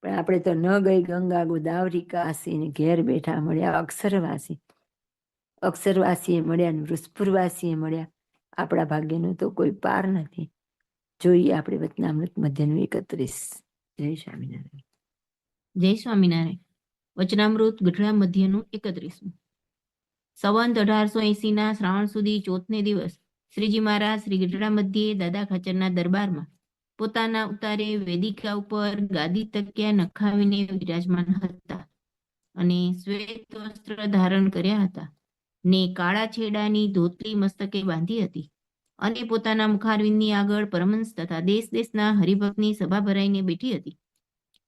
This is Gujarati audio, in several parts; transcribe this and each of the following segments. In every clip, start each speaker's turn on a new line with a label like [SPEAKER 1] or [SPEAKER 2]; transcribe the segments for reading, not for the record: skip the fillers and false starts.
[SPEAKER 1] પણ આપણે તો ન ગઈ ગંગા ગોદાવરી કાશી ને ઘેર બેઠા મળ્યા અક્ષરવાસી. અક્ષરવાસીએ મળ્યા ને વૃષપુરવાસીએ મળ્યા. આપણા ભાગ્યનો તો કોઈ પાર નથી. જોઈએ આપણે વચનામૃત મધ્યનું 31. જય સ્વામિનારાયણ.
[SPEAKER 2] જય સ્વામિનારાયણ. વચનામૃત ગઢડા મધ્યનું 31. સંવંત 1880 શ્રાવણ સુધી ચોથને દિવસ શ્રીજી મહારાજ શ્રી ગઢડા મધ્યે દાદા ખાચરના દરબારમાં પોતાના ઉતારે વેદિકા ઉપર ગાદી તકિયા નખાવીને વિરાજમાન હતા અને શ્વેત વસ્ત્ર ધારણ કર્યા હતા ને કાળા છેડાની ધોતરી મસ્તકે બાંધી હતી અને પોતાના મુખારવિંદની આગળ પરમહંસ તથા દેશ દેશના હરિભક્તની સભા ભરાઈને બેઠી હતી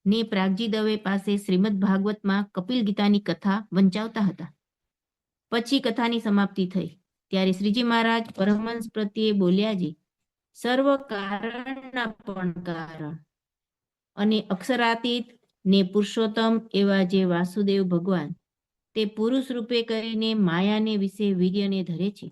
[SPEAKER 2] ને પ્રાગજી દવે પાસે શ્રીમદ ભાગવતમાં કપિલ ગીતાની કથા વંચાવતા હતા. પછી કથાની સમાપ્તિ થઈ ત્યારે શ્રીજી મહારાજ પરમહંસ પ્રત્યે બોલ્યા છે, સર્વ કારણના પણ કારણ અને અક્ષરાતીત ને પુરુષોત્તમ એવા જે વાસુદેવ ભગવાન તે પુરુષ રૂપે કરીને માયાને વિશે વીર્યને ધરે છે.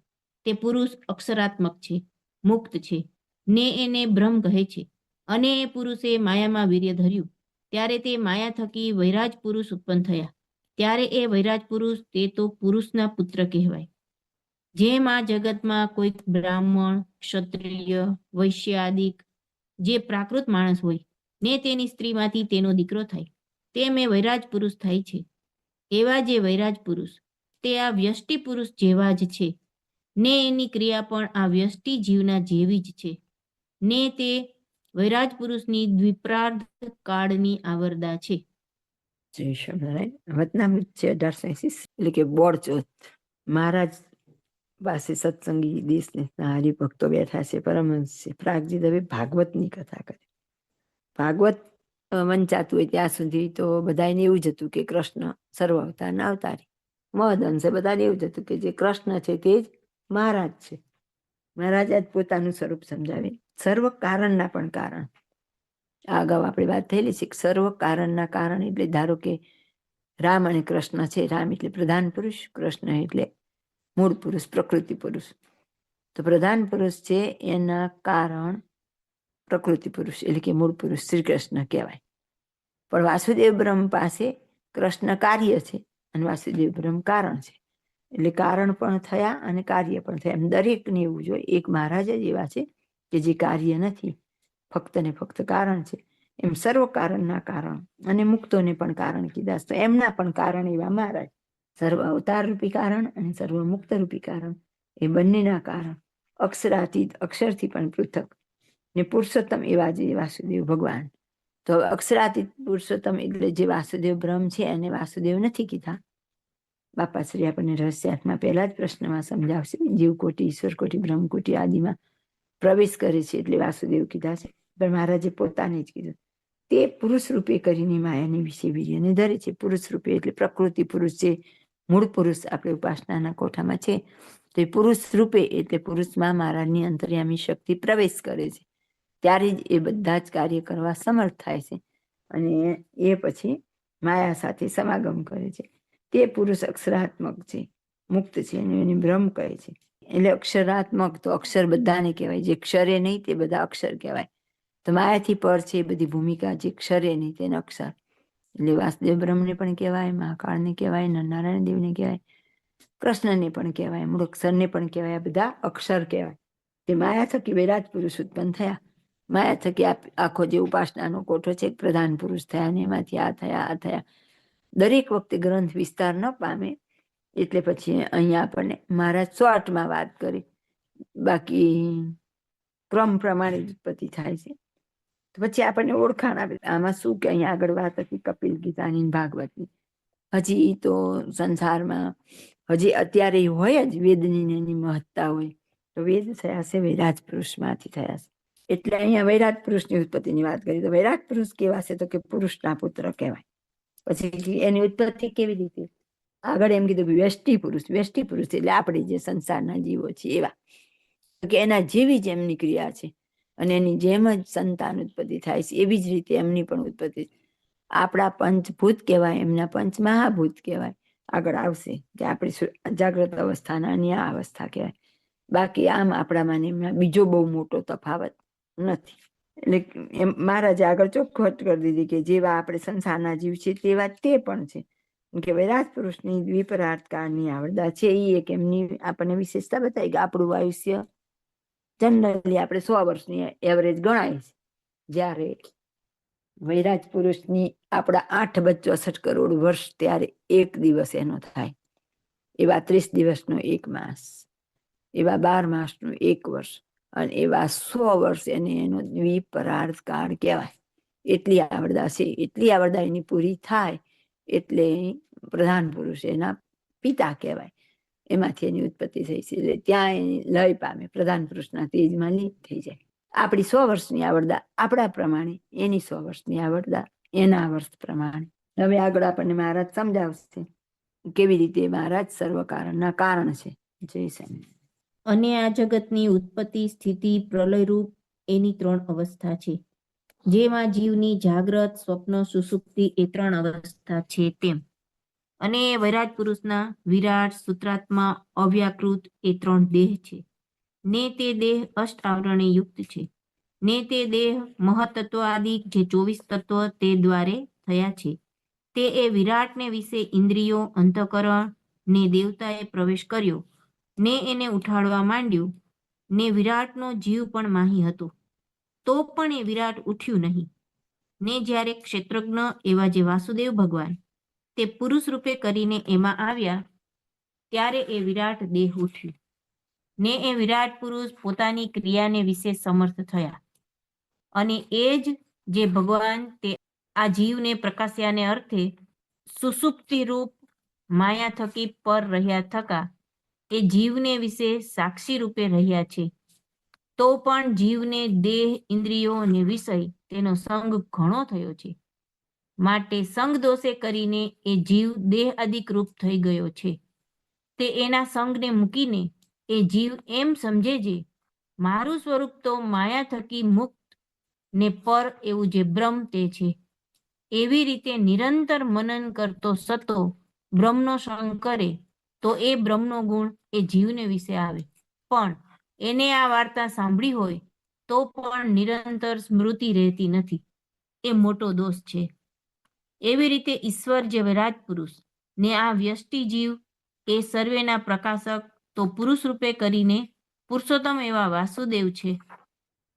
[SPEAKER 2] તે પુરુષ અક્ષરાત્મક છે, મુક્ત છે ને એને બ્રહ્મ કહે છે. અને એ પુરુષે માયામાં વીર્ય ધર્યું ત્યારે તે માયા થકી વૈરાજ પુરુષ ઉત્પન્ન થયા. ત્યારે એ વૈરાજ પુરુષ તે તો પુરુષના પુત્ર કહેવાય. જેમ આ જગતમાં કોઈક બ્રાહ્મણ, ક્ષત્રિય, વૈશ્ય આદિક જે પ્રાકૃત માણસ હોય ને તેની સ્ત્રીમાંથી તેનો દીકરો થાય તેમ એ વૈરાજ પુરુષ થાય છે. એવા જે વૈરાજ પુરુષ તે આ વ્યષ્ટિ પુરુષ જેવા જ છે ને એની ક્રિયા પણ આ વ્યષ્ટિ જીવના જેવી જ છે ને તે વૈરાજ પુરુષની દ્વિપ્રાર્ધ કાળની આવરદા છે.
[SPEAKER 1] જય સ્વામિનારાયણ. વચનામૃત છે 1880 એટલે કે બોળ ચોથ. મહારાજ પાસે સત્સંગી દેશના હરિભક્તો બેઠા છે, પરમહંસ છે. પ્રાગજી દવે ભાગવતની કથા કરી. ભાગવત વંચાતું હોય ત્યાં સુધી તો બધાને એવું જ હતું કે કૃષ્ણ સર્વ અવતારના અવતારી. મહદ અંશે બધાને એવું જ હતું કે જે કૃષ્ણ છે તે જ મહારાજ છે. મહારાજ જ પોતાનું સ્વરૂપ સમજાવે. સર્વ કારણના પણ કારણ. આ અગાઉ આપણે વાત થયેલી છે કે સર્વ કારણના કારણ એટલે ધારો કે રામ અને કૃષ્ણ છે. રામ એટલે પ્રધાન પુરુષ, કૃષ્ણ એટલે મૂળ પુરુષ, પ્રકૃતિ પુરુષ. તો પ્રધાન પુરુષ છે એના કારણ પ્રકૃતિ પુરુષ એટલે કે મૂળ પુરુષ શ્રી કૃષ્ણ કહેવાય. પણ વાસુદેવ બ્રહ્મ પાસે કૃષ્ણ કાર્ય છે અને વાસુદેવ બ્રહ્મ કારણ છે. એટલે કારણ પણ થયા અને કાર્ય પણ થયા. એમ દરેકને એવું જોઈએ. એક મહારાજ જ એવા છે કે જે કાર્ય નથી, ફક્ત ને ફક્ત કારણ છે. એમ સર્વ કારણના કારણ અને મુક્તોને પણ કારણ કીધા. તો એમના પણ કારણ એવા મહારાજ. સર્વ અવતાર રૂપી કારણ અને સર્વ મુક્ત રૂપી કારણ એ બંનેના કારણ અક્ષરાતીત, અક્ષરથી પણ પૃથક ને પુરુષોત્તમ એવા જે વાસુદેવ ભગવાન. તો અક્ષરાતીત પુરુષોત્તમ એટલે જે વાસુદેવ બ્રહ્મ છે એને વાસુદેવ નથી કીધા. બાપાશ્રી આપણને રહસ્યાર્થમાં પહેલા જ પ્રશ્નમાં સમજાવશે. જીવકોટી, ઈશ્વરકોટી, બ્રહ્મકોટી આદિમાં પ્રવેશ કરે છે એટલે વાસુદેવ કીધા છે. પણ મહારાજે પોતાને જ કીધું. તે પુરુષ રૂપે કરીને માયાની વિશે વીર્યને ધરે છે. પુરુષ રૂપે એટલે પ્રકૃતિ પુરુષ છે, મૂળ પુરુષ આપણે ઉપાસનાના કોઠામાં છે. તો એ પુરુષ રૂપે એટલે પુરુષમાં મહારાજની અંતર્યામી શક્તિ પ્રવેશ કરે છે. ત્યારે જ એ બધા જ કાર્ય કરવા સમર્થ થાય છે અને એ પછી માયા સાથે સમાગમ કરે છે. તે પુરુષ અક્ષરાત્મક છે, મુક્ત છે અને એને બ્રહ્મ કહે છે. એટલે અક્ષરાત્મક તો અક્ષર બધાને કહેવાય. જે ક્ષરે નહીં તે બધા અક્ષર કહેવાય. તો માયાથી પર છે એ બધી ભૂમિકા જે ક્ષરે નહીં તેને અક્ષર. એટલે વાસુદેવ બ્રહ્મને પણ કહેવાય, મહાકાળને કહેવાય, નરનારાયણ દેવને કહેવાય, કૃષ્ણને પણ કહેવાય, મૂળ અક્ષરને પણ કહેવાય. આ બધા અક્ષર કહેવાય. તે માયા થકી વૈરાજ પુરુષ ઉત્પન્ન થયા. માયા થકી આખો જે ઉપાસનાનો કોઠો છે પ્રધાન પુરુષ થયા ને એમાંથી આ થયા. દરેક વખતે ગ્રંથ વિસ્તાર ન પામે એટલે પછી અહીંયા આપણને મહારાજ 108માં વાત કરી. બાકી ક્રમ પ્રમાણે ઉત્પત્તિ થાય છે. તો પછી આપણને ઓળખાણ આવે. આમાં શું કે અહીંયા આગળ વાત હતી કપિલ ગીતાની, ભાગવતની. હજી તો સંસારમાં હજી અત્યારે હોય જ વેદની એની મહત્તા હોય. તો વેદ થયા છે વૈરાજ પુરુષમાંથી થયા છે. એટલે અહીંયા વૈરાજ પુરુષની ઉત્પત્તિની વાત કરી. તો વૈરાજ પુરુષ કેવા છે? તો કે પુરુષના પુત્ર કહેવાય. પછી એની ઉત્પત્તિ કેવી રીતે? આગળ એમ કીધું વ્યષ્ટિ પુરુષ. વ્યષ્ટિ પુરુષ એટલે આપણે જે સંસારના જીવો છે એવા કે એના જેવી જ એમની ક્રિયા છે અને એની જેમ જ સંતાન ઉત્પત્તિ થાય છે. એવી જ રીતે એમની પણ ઉત્પત્તિ. આપણા પંચભૂત કહેવાય, એમના પંચ મહાભૂત કહેવાય. આગળ આવશે કે આપણે જાગ્રત અવસ્થાના અને આ અવસ્થા કહેવાય. બાકી આમ આપણામાં એમના બીજો બહુ મોટો તફાવત નથી. એટલે એમ મહારાજે આગળ ચોખવટ કરી દીધી કે જેવા આપણે સંસારના જીવ છે તેવા તે પણ છે. કે વૈરાજ પુરુષની દ્વિપરાર્થ કાળની આવરદા છે એ એક એમની આપણને વિશેષતા બતાવી કે આપણું આયુષ્ય જનરલી આપણે 100 વર્ષની એવરેજ ગણાય છે, જ્યારે વૈરાજ પુરુષની આપણા 8 + 64 કરોડ વર્ષ ત્યારે એક દિવસ એનો થાય. એવા 30 દિવસનો એક માસ, એવા 12 માસનું એક વર્ષ, અને એવા 100 વર્ષ એનો દ્વિપરાર્થ કાળ કહેવાય. એટલી આવરદા છે. એટલી આવરદા એની પૂરી થાય એટલે પ્રધાન પુરુષ એના પિતા કહેવાય. એમાંથી એની ઉત્પત્તિ થઈ છે. એટલે ત્યાં એની લય પામે, પ્રધાન પુરુષના તેજમાં લીન થઈ જાય. આપણી 100 વર્ષની આવરદા આપણા પ્રમાણે, એની 100 વર્ષની આવરદા એના વર્ષ પ્રમાણે. હવે આગળ આપણને મહારાજ સમજાવશે કેવી રીતે મહારાજ સર્વ કારણના કારણ છે. જય સ્વામી.
[SPEAKER 2] અને આ જગતની ઉત્પત્તિ, સ્થિતિ, પ્રલયરૂપ એની 3 અવસ્થા છે. જેમાં જીવની જાગ્રત, સ્વપ્ન, સુષુપ્તિ એ 3 અવસ્થા છે તેમ. અને વૈરાજ પુરુષના વિરાટ, સૂત્રાત્મા, અવ્યાકૃત એ 3 દેહ છે. ને તે દેહ અષ્ટ આવરણે યુક્ત છે. ને તે દેહ મહતત્વાદિક જે 24 તત્વ તે દ્વારે થયા છે. તે એ વિરાટને વિશે ઇન્દ્રિયો, અંતઃકરણ ને દેવતાએ પ્રવેશ કર્યો, ને એને ઉઠાડવા માંડ્યું. ને વિરાટનો જીવ પણ માહી હતો, તો પણ એ વિરાટ ઉઠ્યું નહીં. ને જ્યારે ક્ષેત્રજ્ઞ એવા જે વાસુદેવ ભગવાન તે પુરુષ રૂપે કરીને એમાં આવ્યા, ત્યારે એ વિરાટ દેહ ઉઠ્યું. ને એ વિરાટ પુરુષ પોતાની ક્રિયાને વિશે સમર્થ થયા. અને એ જ જે ભગવાન તે આ જીવને પ્રકાશ્યાને અર્થે સુષુપ્તિ રૂપ માયા થકી પર રહ્યા થકા એ જીવને વિશે સાક્ષી રૂપે રહ્યા છે. તો પણ જીવને દેહ, ઇન્દ્રિયો અને વિષય તેનો સંગ ઘણો થયો છે. માટે સંગ દોષે કરીને એ જીવ દેહ અધિક રૂપ થઈ ગયો છે. તે એના સંગને મૂકીને એ જીવ એમ સમજે છે મારું સ્વરૂપ તો માયા થકી મુક્ત ને પર એવું જે બ્રહ્મ તે છે. એવી રીતે નિરંતર મનન કરતો સતો બ્રહ્મનો સંગ કરે તો એ બ્રહ્મનો ગુણ એ જીવને વિશે આવે. પણ એને આ વાર્તા સાંભળી હોય તો પણ નિરંતર સ્મૃતિ રહેતી નથી. એ મોટો દોષ છે. એવી રીતે ઈશ્વર જે વિરાટ પુરુષ ને આ વ્યષ્ટિ જીવ એ સર્વેના પ્રકાશક તો પુરુષ રૂપે કરીને પુરુષોત્તમ એવા વાસુદેવ છે.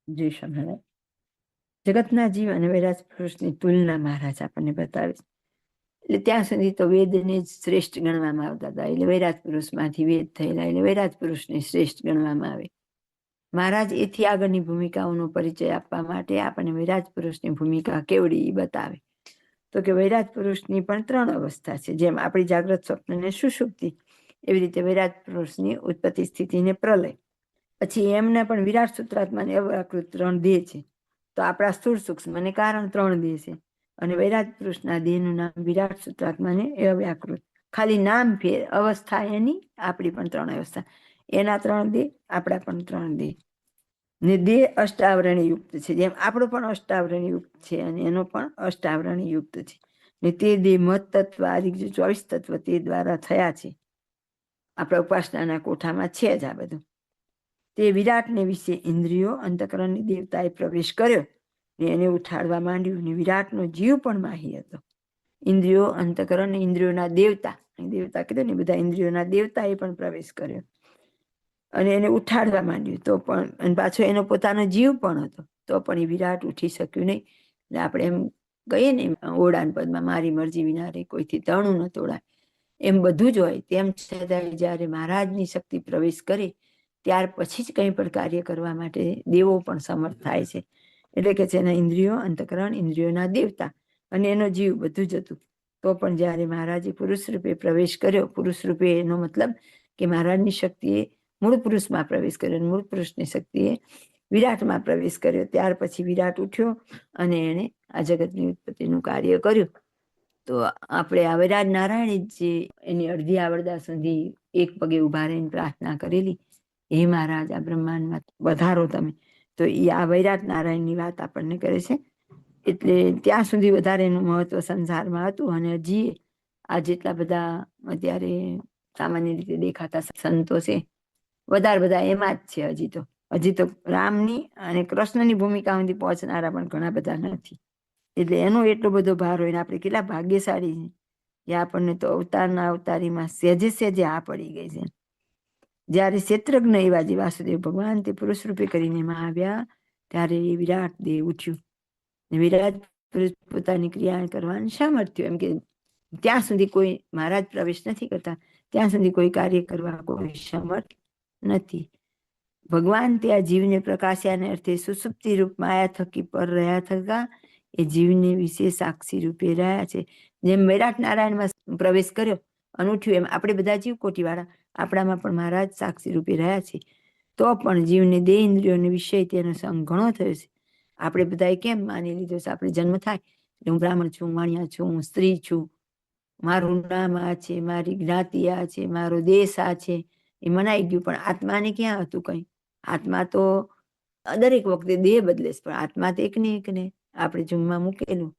[SPEAKER 1] જય સ્વામિનારાયણ. જગતના જીવ અને વૈરાજ પુરુષની તુલના મહારાજ આપણને બતાવે છે. એટલે ત્યાં સુધી તો વેદને જ શ્રેષ્ઠ ગણવામાં આવતા હતા. એટલે વૈરાજ પુરુષમાંથી વેદ થયેલા એટલે વૈરાજ પુરુષને શ્રેષ્ઠ ગણવામાં આવે. મહારાજ એથી આગળની ભૂમિકાઓનો પરિચય આપવા માટે આપણને વૈરાજ પુરુષની ભૂમિકા કેવડી બતાવે. તો કે વૈરાજ પુરુષની પણ 3 અવસ્થા છે. જેમ આપણી જાગ્રત, સ્વપ્ન ને સુષુપ્તિ, એવી રીતે વૈરાજ પુરુષની ઉત્પત્તિ, સ્થિતિ ને પ્રલય. પછી એમના પણ વિરાટ, સૂત્રાત્મા, અવ્યાકૃત 3 દેહ છે. તો આપણા સ્થૂળ, સૂક્ષ્મ અને કારણ 3 દેહ છે. અને વૈરાજ પુરુષના દેહનું નામ વિરાટ, સૂત્રાત્મા ને અવ્યાકૃત. ખાલી નામ ફેર, અવસ્થા એની, આપણી પણ 3 અવસ્થા. એના 3 દેહ, આપણા પણ 3 દેહ. ને દેહ અષ્ટાવરણી યુક્ત છે. જેમ આપણો પણ અષ્ટાવરણી યુક્ત છે અને એનો પણ અષ્ટાવરણી યુક્ત છે. ને તે દેહ મત તત્વ આદિ જે 24 તત્વ તે દ્વારા થયા છે. આપણા ઉપાસનાના કોઠામાં છે જ આ બધું. તે વિરાટને વિશે ઇન્દ્રિયો, અંતઃકરણની દેવતાએ પ્રવેશ કર્યો ને એને ઉઠાડવા માંડ્યું. ને વિરાટનો જીવ પણ માહી હતો. ઇન્દ્રિયો, અંતઃકરણ, ઇન્દ્રિયોના દેવતા, કીધું ને, બધા ઇન્દ્રિયોના દેવતાએ પણ પ્રવેશ કર્યો અને એને ઉઠાડવા માંડ્યું. તો પણ, અને પાછો એનો પોતાનો જીવ પણ હતો, તો પણ એ વિરાટ ઉઠી શક્યું નહીં. એટલે આપણે એમ કહીએ ને ઓડાન પદમાં, મારી મરજી વિના રે કોઈથી તણું ન તોડાય. એમ બધું જ હોય. તેમ છતાં જ્યારે મહારાજની શક્તિ પ્રવેશ કરે ત્યાર પછી જ કંઈ પણ કાર્ય કરવા માટે દેવો પણ સમર્થ થાય છે. એટલે કે છે એના ઇન્દ્રિયો, અંતઃકરણ, ઇન્દ્રિયોના દેવતા અને એનો જીવ બધું જ હતું. તો પણ જ્યારે મહારાજે પુરુષ રૂપે પ્રવેશ કર્યો, પુરુષ રૂપે એનો મતલબ કે મહારાજની શક્તિએ મૂળ પુરુષમાં પ્રવેશ કર્યો, મૂળ પુરુષની શક્તિએ વિરાટમાં પ્રવેશ કર્યો. ત્યાર પછી વિરાટ ઉઠ્યો અને એણે આ જગતની ઉત્પત્તિનું કાર્ય કર્યું. તો આપણે આ વૈરાજ નારાયણે જે એની અડધી આવરદા સુધી એક પગે ઉભા રહીને પ્રાર્થના કરેલી, હે મહારાજ આ બ્રહ્માંડમાં વધારો તમે, તો એ આ વૈરાટ નારાયણની વાત આપણને કરે છે. એટલે ત્યાં સુધી વધારે એનું મહત્વ સંસારમાં હતું. અને હજી આ જેટલા બધા અત્યારે સામાન્ય રીતે દેખાતા સંતો છે, વધારે બધા એમાં જ છે હજી તો. હજી તો રામની અને કૃષ્ણની ભૂમિકા સુધી પહોંચનારા પણ ઘણા બધા નથી. એટલે એનો એટલો બધો ભાર હોય ને આપણે કેટલા ભાગ્યશાળી છે કે આપણને તો અવતારના અવતારીમાં સહેજે સહેજે આ પડી ગઈ છે. જ્યારે ક્ષેત્રજ્ઞ એવા જે વાસુદેવ ભગવાન તે પુરુષ રૂપે કરીને એમાં આવ્યા ત્યારે એ વિરાટ દેહ ઉઠ્યું. વિરાટ પુરુષ પોતાની ક્રિયા કરવાનું સામર્થ્ય, એમ કે ત્યાં સુધી કોઈ મહારાજ પ્રવેશ નથી કરતા ત્યાં સુધી કોઈ કાર્ય કરવા કોઈ સમર્થ નથી. ભગવાન ત્યાં જીવને પ્રકાશ્યાને અર્થે સુસુપ્તિ રૂપ માયા થકી પર રહ્યા થતા એ જીવને વિશે સાક્ષી રૂપે રહ્યા છે. જેમ વિરાટ નારાયણમાં પ્રવેશ કર્યો અને ઉઠ્યું, એમ આપણે બધા જીવ કોટીવાળા આપણામાં પણ મહારાજ સાક્ષી રૂપે રહ્યા છે. તો પણ જીવને દેહ ઇન્દ્રિયોને વિષય તેનો સંગ ઘણો થયો છે. આપણે બધાએ કેમ માની લીધો છે, આપણે જન્મ થાય હું બ્રાહ્મણ છું, વાણિયા છું, હું સ્ત્રી છું, મારું નામ આ છે, મારી જ્ઞાતિ આ છે, મારો દેશ આ છે, એ મનાઈ ગયું. પણ આત્માને ક્યાં હતું કંઈ? આત્મા તો દરેક વખતે દેહ બદલે છે, પણ આત્મા તો એક ને એક ને આપણે જન્મમાં મૂકેલું.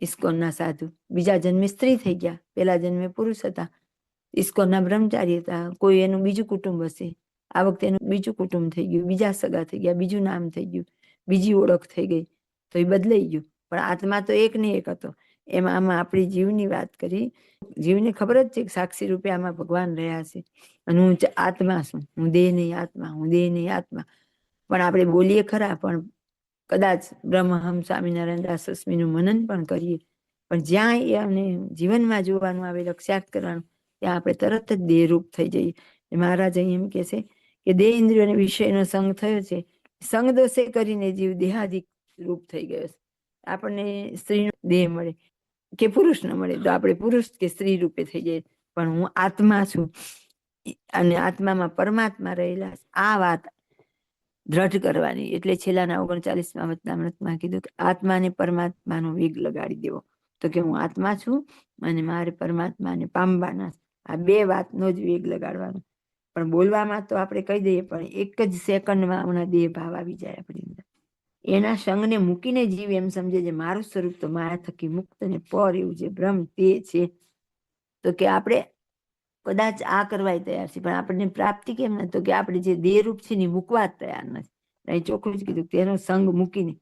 [SPEAKER 1] ઇસ્કોનના સાધુ બીજા જન્મે સ્ત્રી થઈ ગયા, પેલા જન્મે પુરુષ હતા. ઇસ્કોનના બ્રહ્મચારી હતા, કોઈ એનું બીજું કુટુંબ હશે, આ વખતે એનું બીજું કુટુંબ થઈ ગયું, બીજા સગા થઈ ગયા, બીજું નામ થઈ ગયું, બીજી ઓળખ થઈ ગઈ, તો એ બદલાઈ ગયું. પણ આત્મા તો એક ને એક હતો. એમાં આમાં આપણી જીવની વાત કરી. જીવને ખબર જ છે કે સાક્ષી રૂપે આમાં ભગવાન રહ્યા છે અને હું આત્મા છું, હું દેહ નહીં આત્મા, હું દેહ નહીં આત્મા. પણ આપણે બોલીએ ખરા, પણ કદાચ બ્રહ્મહમ સ્વામિનારાયણ દાસસ્મીનું મનન પણ કરીએ, પણ જ્યાં એ અમને જીવનમાં જોવાનું આવે, લક્ષ્યાર્થ કરવાનું, ત્યાં આપણે તરત જ દેહરૂપ થઈ જઈએ. મહારાજ અહીં એમ કહે છે કે દેહ ઇન્દ્રિયોને વિષયનો સંગ થયો છે, સંગ દોષે કરીને જીવ દેહાદિક રૂપ થઈ ગયો છે. આપણને સ્ત્રીનો દેહ મળે કે પુરુષ ન મળે તો આપણે પુરુષ કે સ્ત્રી રૂપે થઈ જાય, પણ હું આત્મા છું અને આત્મામાં પરમાત્મા રહેલા, આ વાત દ્રઢ કરવાની. એટલે છેલ્લાના 39મા વચનામૃતમાં કીધું કે આત્માને પરમાત્માનો વેગ લગાડી દેવો. તો કે હું આત્મા છું અને મારે પરમાત્માને પામવાના, આ બે વાતનો જ વેગ લગાડવાનો. પણ બોલવામાં તો આપણે કહી દઈએ, પણ એક જ સેકન્ડમાં હમણાં દેહ ભાવ આવી જાય આપણી અંદર. એના સંગને મૂકીને જીવ એમ સમજે છે મારું સ્વરૂપ તો માયા થકી મુક્ત ને પર એવું જે બ્રહ્મ તે છે. તો કે આપણે કદાચ આ કરવા તૈયાર છે, પણ આપણને પ્રાપ્તિ કેમ નથી? તો કે આપણે જે દેહરૂપ છે ને મૂકવા જ તૈયાર નથી. અહીં ચોખ્ખું જ કીધું તેનો સંગ મૂકીને,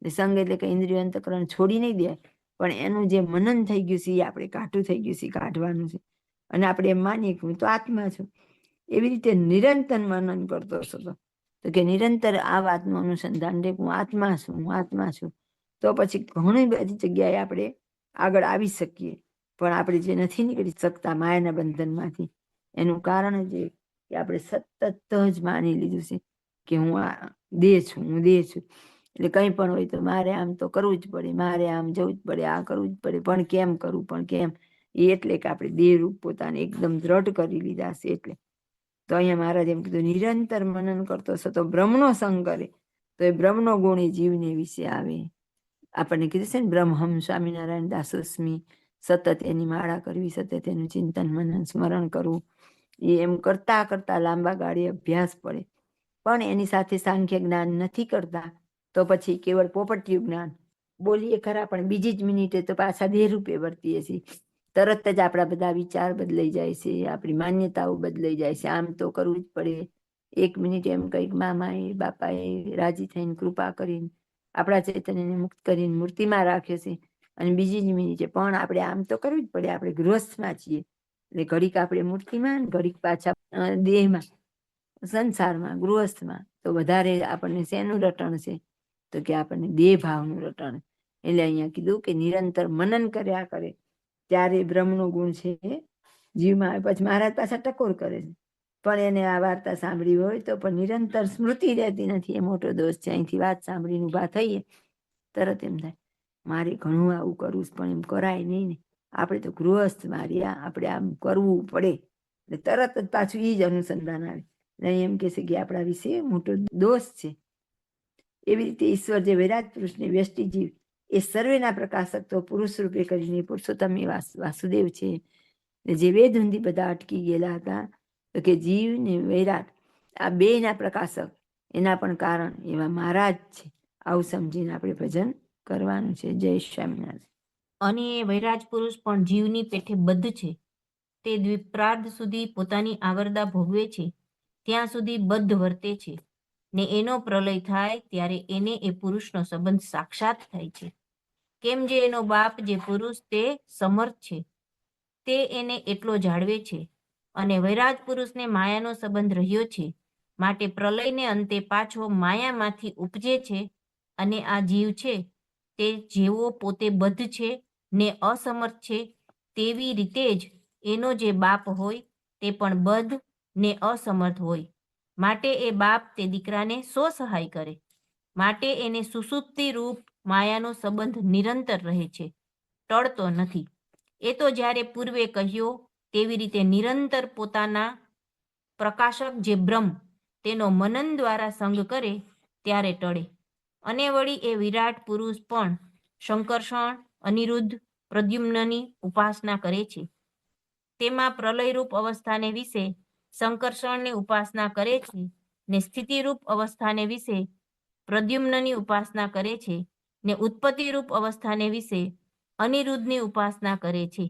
[SPEAKER 1] સંગ એટલે કે ઇન્દ્રિય અંતકરણ છોડી નહીં દે, પણ એનું જે મનન થઈ ગયું છે એ આપણે કાઢું થઈ ગયું છે, કાઢવાનું છે. અને આપણે એમ માનીએ કે હું તો આત્મા છું. એવી રીતે નિરંતર મનન કરતો હતો. તો કે નિરંતર આ વાતનું અનુસંધાન રે, હું આત્મા છું, હું આત્મા છું. તો પછી ઘણી બધી જગ્યાએ આપણે આગળ આવી શકીએ. પણ આપણે જે નથી નીકળી શકતા માયાના બંધનમાંથી, એનું કારણ જ એ કે આપણે સતત જ માની લીધું છે કે હું આ દેહ છું, હું દેહ છું. એટલે કંઈ પણ હોય તો મારે આમ તો કરવું જ પડે, મારે આમ જવું જ પડે, આ કરવું જ પડે, પણ કેમ કરવું, પણ કેમ? એટલે કે આપણે દેહરૂપ પોતાને એકદમ દ્રઢ કરી લીધા છે. એટલે તો અહીંયા મહારાજ એમ કીધું નિરંતર મનન કરતો હશે તો બ્રહ્મનો સંગ કરે તો એ બ્રહ્મનો ગુણ એ જીવને વિશે આવે. આપણને કીધું છે ને બ્રહ્મહમ સ્વામિનારાયણ દાસોસ્મી, સતત એની માળા કરવી, સતત એનું ચિંતન મનન સ્મરણ કરવું. એ એમ કરતા કરતા લાંબા ગાળે અભ્યાસ પડે. પણ એની સાથે સાંખ્ય જ્ઞાન નથી કરતા તો પછી કેવળ પોપટિયું જ્ઞાન બોલીએ ખરા, પણ બીજી જ મિનિટે તો પાછા દેહ રૂપે વર્તીએ છીએ. તરત જ આપણા બધા વિચાર બદલાઈ જાય છે, આપણી માન્યતાઓ બદલાઈ જાય છે. આમ તો કરવું જ પડે. એક મિનિટ એમ કંઈક મામાએ બાપાએ રાજી થઈને કૃપા કરીને આપણા ચૈતન્યને મુક્ત કરીને મૂર્તિમાં રાખે છે, અને બીજી જ મિનિટે પણ આપણે આમ તો કરવું જ પડે. આપણે ગૃહસ્થમાં છીએ એટલે ઘડીક આપણે મૂર્તિમાં, ઘડીક પાછા દેહમાં, સંસારમાં, ગૃહસ્થમાં. તો વધારે આપણને શેનું રટણ છે? તો કે આપણને દેહ ભાવનું રટણ. એટલે અહીંયા કીધું કે નિરંતર મનન કર્યા કરે ત્યારે બ્રહ્મનો ગુણ છે જીવમાં. પછી મહારાજ પાછા ટકોર કરે છે, પણ એને આ વાર્તા સાંભળી હોય તો પણ નિરંતર સ્મૃતિ રહેતી નથી. એ મોટો દોષ છે. અહીંથી વાત સાંભળીને ઊભા થઈએ તરત એમ થાય મારે ઘણું આવું કરવું, પણ એમ કરાય નહીં ને. આપણે તો ગૃહસ્થ માર્યા, આપણે આમ કરવું પડે. એટલે તરત જ પાછું એ જ અનુસંધાન આવે. નહીં એમ કહેશે કે આપણા વિશે મોટો દોષ છે. એવી રીતે ઈશ્વર જે વિરાટ પુરુષને વ્યષ્ટિ જીવ એ સર્વેના પ્રકાશક તો પુરુષ રૂપે કરીને પુરુષોત્તમ એ વાસુદેવ છે. જે વેદ સુધી બધા અટકી ગયેલા હતા તો કે જીવ ને વૈરાટ આ બેના પ્રકાશક, એના પણ કારણ એવા મહારાજ છે. આવું સમજીને આપણે ભજન કરવાનું છે. જય સ્વામિનારાયણ.
[SPEAKER 2] અને વૈરાજ પુરુષ પણ જીવની પેઠે બદ્ધ છે. તે દ્વિપ્રાર્ધ સુધી પોતાની આવરદા ભોગવે છે, ત્યાં સુધી બદ્ધ વર્તે છે. ને એનો પ્રલય થાય ત્યારે એને એ પુરુષનો સંબંધ સાક્ષાત થાય છે. કેમ જે એનો બાપ જે પુરુષ તે સમર્થ છે, તે એને એટલો જાળવે છે, અને વૈરાજ પુરુષને માયાનો સંબંધ રહ્યો છે, માટે પ્રલયને અંતે પાછો માયામાંથી ઉપજે છે. અને આ જીવ છે તે જેવો પોતે બદ્ધ છે ને અસમર્થ છે, તેવી રીતે જ એનો જે બાપ હોય તે પણ બદ્ધ ને અસમર્થ હોય. માટે એ બાપ તે દીકરાને સહાય કરે. માટે એને સુષુપ્તિ રૂપ માયાનો સંબંધ નિરંતર રહે છે, ટળતો નથી. એ તો જ્યારે પૂર્વે કહ્યો તેવી રીતે નિરંતર પોતાના પ્રકાશક જે બ્રહ્મ તેનો મનન દ્વારા સંગ કરે ત્યારે ટળે. અને વળી એ વિરાટ પુરુષ પણ શંકર્ષણ, અનિરુદ્ધ, પ્રદ્યુમ્નની ઉપાસના કરે છે. તેમાં પ્રલયરૂપ અવસ્થાને વિશે શંકર્ષણની ઉપાસના કરે છે, ને સ્થિતિરૂપ અવસ્થાને વિશે પ્રદ્યુમ્નની ઉપાસના કરે છે, ને ઉત્પત્તિરૂપ અવસ્થાને વિશે અનિરુદ્ધની ઉપાસના કરે છે.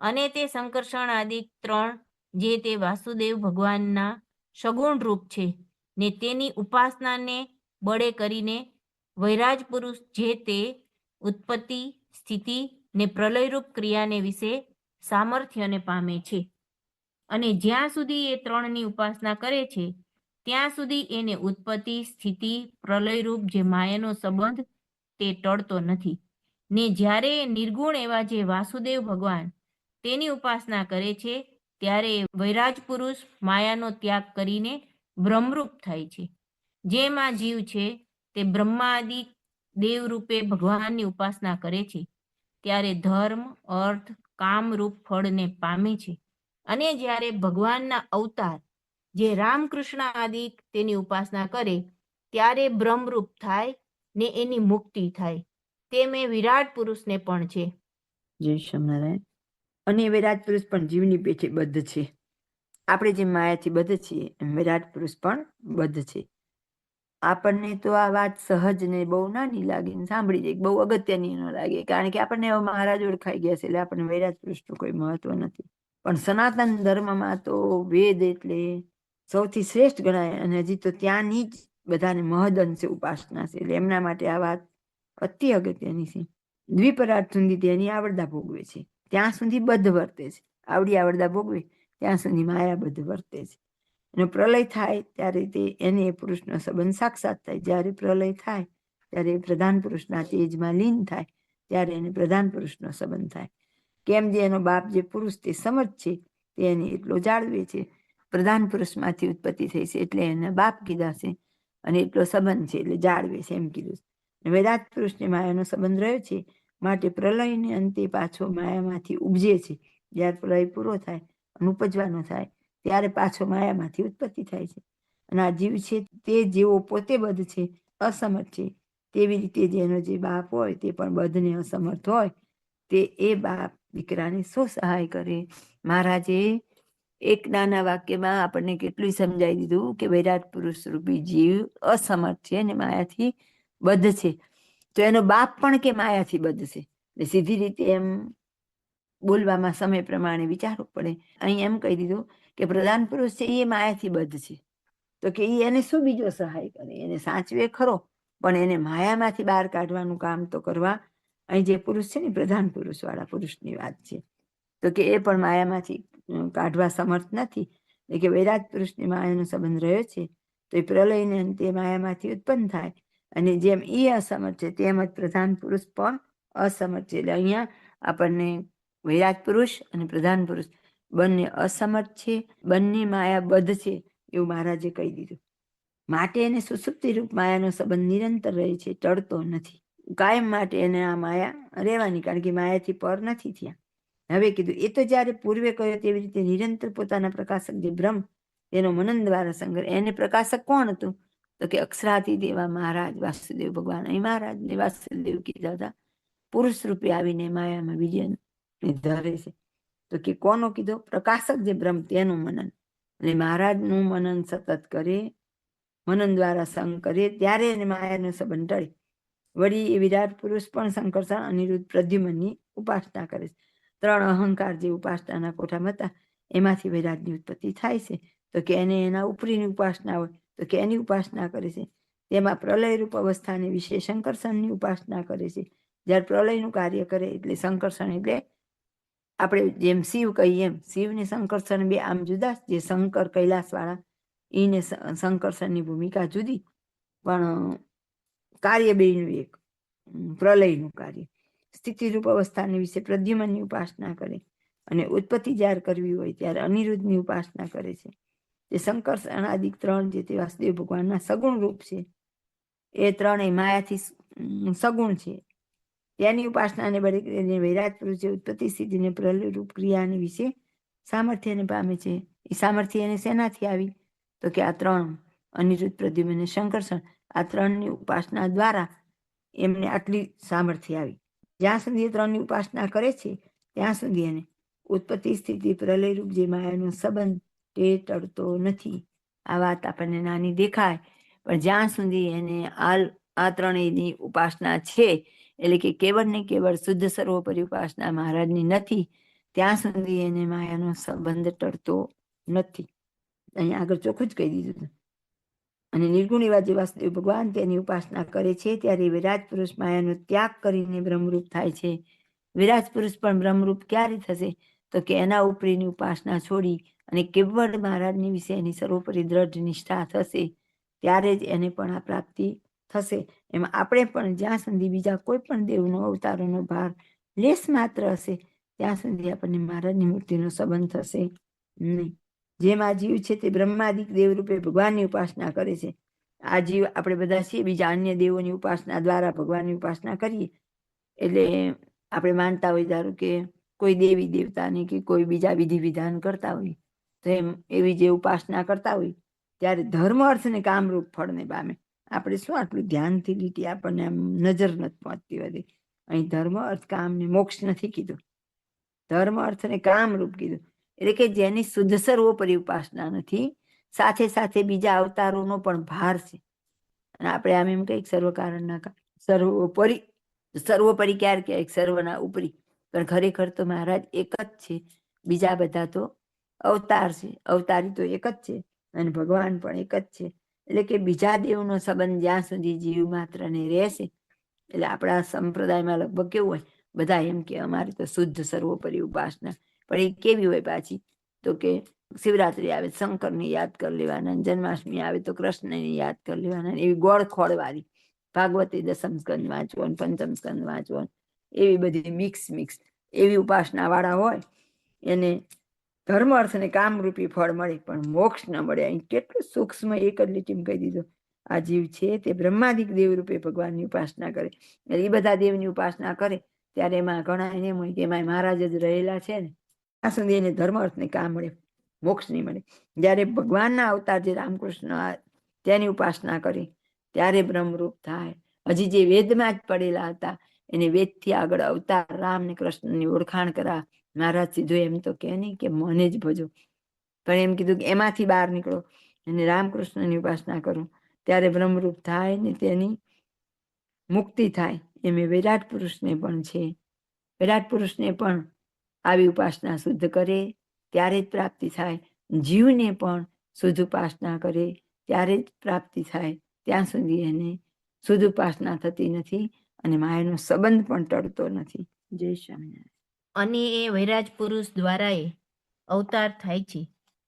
[SPEAKER 2] અને તે શંકર્ષણ આદિ 3 જે તે વાસુદેવ ભગવાનના સગુણ રૂપ છે, ને તેની ઉપાસનાને બળે કરીને વૈરાજ પુરુષ જે તે ઉત્પત્તિ, સ્થિતિ ને પ્રલયરૂપ ક્રિયાને વિશે સામર્થ્યને પામે છે. અને જ્યાં સુધી એ 3ની ઉપાસના કરે છે ત્યાં સુધી એને ઉત્પત્તિ, સ્થિતિ, પ્રલયરૂપ જે માયાનો સંબંધ તે ટળતો નથી. ને જ્યારે નિર્ગુણ એવા જે વાસુદેવ ભગવાન તેની ઉપાસના કરે છે ત્યારે વૈરાજ પુરુષ માયાનો ત્યાગ કરીને બ્રહ્મરૂપ થાય છે. જેમ આ જીવ છે તે બ્રહ્માદિ દેવરૂપે ભગવાનની ઉપાસના કરે છે ત્યારે ધર્મ, અર્થ, કામરૂપ ફળને પામે છે. અને જ્યારે ભગવાનના અવતાર જે રામકૃષ્ણ આદિ તેની ઉપાસના કરે ત્યારે બ્રહ્મરૂપ થાય ને એની મુક્તિ થાય. તેમ એ વિરાટ પુરુષને પણ છે.
[SPEAKER 1] જય સ્વામિનારાયણ. અને વિરાટ પુરુષ પણ જીવની પેઠે બદ્ધ છે. આપણે જેમ માયાથી બદ્ધ છીએ એમ વિરાટ પુરુષ પણ બદ્ધ છે. આપણને તો આ વાત સહજ ને બહુ નાની લાગે, સાંભળી જાય બહુ અગત્યની ન લાગે, કારણ કે આપણને હવે મહારાજ ઓળખાઈ ગયા છે એટલે આપણને વૈરાજ પુરુષનું કોઈ મહત્વ નથી. પણ સનાતન ધર્મમાં તો વેદ એટલે સૌથી શ્રેષ્ઠ ગણાય, અને હજી તો ત્યાંની જ બધાને મહદઅંશે ઉપાસના છે, એટલે એમના માટે આ વાત અતિ અગત્યની છે. દ્વિપરાર્થ સુધી તેની આવડતા ભોગવે છે, ત્યાં સુધી બદ્ધ વર્તે છે. આવડી આવડતા ભોગવે ત્યાં સુધી માયા બદ્ધ વર્તે છે. એનો પ્રલય થાય ત્યારે તે એને એ પુરુષનો સંબંધ સાક્ષાત થાય. જ્યારે પ્રલય થાય ત્યારે પ્રધાન પુરુષના તેજમાં લીન થાય ત્યારે એને પ્રધાન પુરુષનો સંબંધ થાય. કેમ જે એનો બાપ જે પુરુષ તે સમર્થ છે તે એને એટલો જાળવે છે. પ્રધાન પુરુષમાંથી ઉત્પત્તિ થઈ છે એટલે એને બાપ કીધા છે, અને એટલો સંબંધ છે એટલે જાળવે છે એમ કીધું. વિરાટ પુરુષને માયાનો સંબંધ રહ્યો છે, માટે પ્રલયને અંતે પાછો માયામાંથી ઉપજે છે. જ્યારે પ્રલય પૂરો થાય અને ઉપજવાનો થાય ત્યારે પાછો માયામાંથી ઉત્પત્તિ થાય છે. અને આ જીવ છે તે જેવો પોતે બદ્ધ છે, અસમર્થ છે, તેવી રીતે જેનો જે બાપ હોય તે પણ બદ્ધને અસમર્થ હોય, તે એ બાપ દીકરાને સહાય કરે. મહારાજે એક નાના વાક્યમાં આપણને કેટલું સમજાવી દીધું કે વિરાટ પુરુષ રૂપી જીવ અસમર્થ છે અને માયાથી બદ્ધ છે. તો એનો બાપ પણ કે માયાથી બદ્ધ છે. સીધી રીતે એમ બોલવામાં સમય પ્રમાણે વિચારવું પડે. અહીં એમ કહી દીધું કે પ્રધાન પુરુષ છે એ માયાથી બદ્ધ છે, તો કે એને શું બીજો સહાય કરે? એને સાચવે ખરો, પણ એને માયામાંથી બહાર કાઢવાનું કામ તો કરવા. અહીં જે પુરુષ છે ને પ્રધાન પુરુષ વાળા પુરુષની વાત છે, તો કે એ પણ માયામાંથી કાઢવા સમર્થ નથી. એટલે કે વૈરાટ પુરુષની માયાનો સંબંધ રહ્યો છે તો એ પ્રલયને અંતે માયામાંથી ઉત્પન્ન થાય, અને જેમ એ અસમર્થ છે તેમ જ પ્રધાન પુરુષ પણ અસમર્થ છે. એટલે અહીંયા આપણને વૈરાટ પુરુષ અને પ્રધાન પુરુષ બંને અસમર્થ છે, બંને માયા બદ્ધ છે એવું મહારાજે કહી દીધું. માટે એને સુષુપ્તિ રૂપ માયાનો સંબંધ નિરંતર રહે છે, ટળતો નથી. કાયમ માટે એને આ માયા રહેવાની, કારણ કે માયાથી પર નથી થયા. હવે કીધું એ તો જ્યારે પૂર્વે કહ્યો તેવી રીતે નિરંતર પોતાના પ્રકાશક જે બ્રહ્મ એનો મનન દ્વારા સંગ્રહ. એને પ્રકાશક કોણ હતું? તો કે અક્ષરાથી દેવા મહારાજ વાસુદેવ ભગવાન. અહીં મહારાજ ને વાસુદેવ કીધા હતા પુરુષ રૂપે આવીને માયામાં વિજય ધરે છે. તો કે કોનો કીધો? પ્રકાશક જે બ્રહ્મ તેનું મનન. એટલે મહારાજનું મનન સતત કરે, મનન દ્વારા સંગ કરે ત્યારે એને માયાનો સંબંધ ટળે. વળી એ વિરાટ પુરુષ પણ શંકર્ષણ, અનિરુદ્ધ, પ્રદ્યુમ્નની ઉપાસના કરે છે. 3 અહંકાર જે ઉપાસનાના કોઠામાં હતા એમાંથી વિરાટની ઉત્પત્તિ થાય છે. તો કે એને એના ઉપરીની ઉપાસના હોય તો કે એની ઉપાસના કરે છે. તેમાં પ્રલયરૂપ અવસ્થાને વિશે શંકરસનની ઉપાસના કરે છે. જ્યારે પ્રલયનું કાર્ય કરે એટલે શંકરસન એટલે આપણે જેમ શિવ કહીએ એમ શિવ ને શંકરસન બે આમ જુદા. જે શંકર કૈલાસવાળા એને શંકરસનની ભૂમિકા જુદી, પણ કાર્ય બેનું એક. પ્રલયનું કાર્ય સ્થિતિરૂપ અવસ્થાને વિશે પ્રદ્યુમનની ઉપાસના કરે અને ઉત્પત્તિ જ્યારે કરવી હોય ત્યારે અનિરુદ્ધની ઉપાસના કરે છે. તે શંકરસન આદિ ત્રણ જે તે વાસુદેવ ભગવાનના સગુણ રૂપ છે, એ ત્રણેય માયાથી સગુણ છે. તેની ઉપાસનાને બળી વૈરાજ પુરુષ જે ઉત્પત્તિ સ્થિતિને પ્રલયરૂપ ક્રિયાને વિશે સામર્થ્યને પામે છે. એ સામર્થ્ય એને શેનાથી આવી? તો કે આ ત્રણ અનિરુદ્ધ, પ્રદ્યુમ્ન અને શંકરસન આ ત્રણની ઉપાસના દ્વારા એમને આટલી સામર્થ્ય આવી. જ્યાં સુધી એ ત્રણની ઉપાસના કરે છે ત્યાં સુધી એને ઉત્પત્તિ સ્થિતિ પ્રલયરૂપ જે માયાનો સંબંધ તે ટળતો નથી. આ વાત આપણને નાની દેખાય, પણ જ્યાં સુધી એને આ ત્રણેયની ઉપાસના છે, એટલે કે કેવળ ને કેવળ શુદ્ધ સર્વોપરી ઉપાસના મહારાજની નથી, ત્યાં સુધી એને માયાનો સંબંધ ટળતો નથી. અહીંયા આગળ ચોખ્ખું જ કહી દીધું. અને નિર્ગુણ એવા જે વાસુદેવ ભગવાન તેની ઉપાસના કરે છે ત્યારે વિરાજ પુરુષ માયાનો ત્યાગ કરીને બ્રહ્મરૂપ થાય છે. વિરાજ પુરુષ પણ બ્રહ્મરૂપ ક્યારે થશે? તો કે એના ઉપરીની ઉપાસના છોડી અને કેવળ મહારાજની વિશે એની સર્વોપરી દ્રઢ નિષ્ઠા થશે, ત્યારે જ એને પણ આ પ્રાપ્તિ થશે. એમાં આપણે પણ જ્યાં સુધી બીજા કોઈ પણ દેવનો અવતારોનો ભાર લેશ માત્ર હશે, ત્યાં સુધી આપણને મહારાજની મૂર્તિનો સંબંધ થશે નહીં. જેમ આ જીવ છે તે બ્રહ્માદિક દેવરૂપે ભગવાનની ઉપાસના કરે છે. આ જીવ આપણે બધા છીએ, બીજા અન્ય દેવોની ઉપાસના દ્વારા ભગવાનની ઉપાસના કરીએ એટલે આપણે માનતા હોય, ધારો કે કોઈ દેવી દેવતાની કે કોઈ બીજા વિધિ વિધાન કરતા હોય, તો એમ એવી જે ઉપાસના કરતા હોય ત્યારે ધર્મ અર્થ ને કામરૂપ ફળને પામે. આપણે શું આટલું ધ્યાનથી લીટી આપણને આમ નજર નથી પહોંચતી હોતી. અહીં ધર્મ અર્થ કામ ને મોક્ષ નથી કીધું, ધર્મ અર્થ ને કામરૂપ કીધું. એટલે કે જેની શુદ્ધ સર્વોપરી ઉપાસના નથી, સાથે સાથે બીજા અવતારોનો પણ ભાર છે. અને આપણે આમ એમ કહીએ સર્વકારણના સર્વોપરી, સર્વોપરી ક્યારે કહેવાય? સર્વના ઉપરી. પણ ખરેખર તો મહારાજ એક જ છે, બીજા બધા તો અવતાર છે. અવતારી તો એક જ છે અને ભગવાન પણ એક જ છે. એટલે કે બીજા દેવનો સંબંધ જ્યાં સુધી જીવ માત્રને રહેશે, એટલે આપણા સંપ્રદાયમાં લગભગ કેવું હોય, બધા એમ કે અમારી તો શુદ્ધ સર્વોપરી ઉપાસના. પણ એ કેવી હોય પાછી? તો કે શિવરાત્રી આવે શંકરને યાદ કરી લેવાના, જન્માષ્ટમી આવે તો કૃષ્ણને યાદ કરી લેવાના, એવી ગોળ ખોળવાળી ભાગવતી દસમ સ્કંદ વાંચવો, પંચમ સ્કંદ વાંચવો, એવી બધી મિક્સ એવી ઉપાસના વાળા હોય એને ધર્મ અર્થ ને કામરૂપી ફળ મળે, પણ મોક્ષ ન મળે. અહીં કેટલું સૂક્ષ્મ એક જ લીટીમાં કહી દીધું. આ જીવ છે તે બ્રહ્માદિક દેવ રૂપે ભગવાનની ઉપાસના કરે. એ બધા દેવની ઉપાસના કરે ત્યારે એમાં ઘણા એમ હોય કે એમાં મહારાજ જ રહેલા છે ને, ત્યાં સુધી એને ધર્મ અર્થ ને કામ મળે, મોક્ષ નહીં મળે. જ્યારે ભગવાનના અવતાર જે રામકૃષ્ણ તેની ઉપાસના કરે ત્યારે બ્રહ્મરૂપ થાય. હજી જે વેદમાં જ પડેલા હતા એને વેદથી આગળ અવતાર રામ ને કૃષ્ણની ઓળખાણ કરા મહારાજ સીધું એમ તો કે નહીં કે મને જ ભજો, પણ એમ કીધું કે એમાંથી બહાર નીકળો અને રામકૃષ્ણની ઉપાસના કરો ત્યારે બ્રહ્મરૂપ થાય ને તેની મુક્તિ થાય. એમ વિરાટ પુરુષને પણ છે. વિરાટ પુરુષને પણ આવી ઉપાસના શુદ્ધ કરે ત્યારે જ પ્રાપ્તિ થાય. જીવને પણ શુદ્ધ ઉપાસના કરે ત્યારે જ પ્રાપ્તિ થાય. ત્યાં સુધી એને શુદ્ધ ઉપાસના થતી નથી અને માયાનો સંબંધ પણ ટળતો નથી. જય સ્વામિનારાયણ.
[SPEAKER 2] અને એ વૈરાજ પુરુષ દ્વારા એ અવતાર થાય છે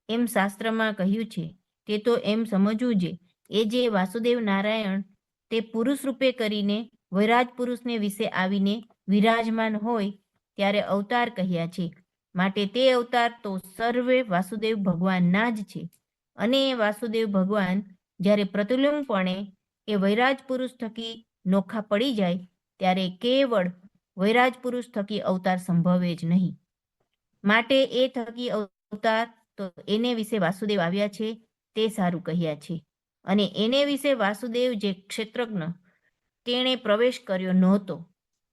[SPEAKER 2] એમ શાસ્ત્રમાં કહ્યું છે. તે તો એમ સમજવું છે એ જે વાસુદેવ નારાયણ તે પુરુષ રૂપે કરીને વૈરાજ પુરુષને વિશે આવીને વિરાજમાન હોય ત્યારે અવતાર કહ્યા છે. માટે તે અવતાર તો સર્વે વાસુદેવ ભગવાનના જ છે. અને એ વાસુદેવ ભગવાન જ્યારે પ્રતિલંબપણે એ વૈરાજ પુરુષ થકી નોખા પડી જાય ત્યારે કેવળ વૈરાજ પુરુષ થકી અવતાર સંભવે જ નહીં. માટે એ થકી અવતાર તો એને વિશે વાસુદેવ આવ્યા છે તે સારું કહ્યા છે. અને એને વિશે વાસુદેવ જે ક્ષેત્રજ્ઞ તેણે પ્રવેશ કર્યો નહોતો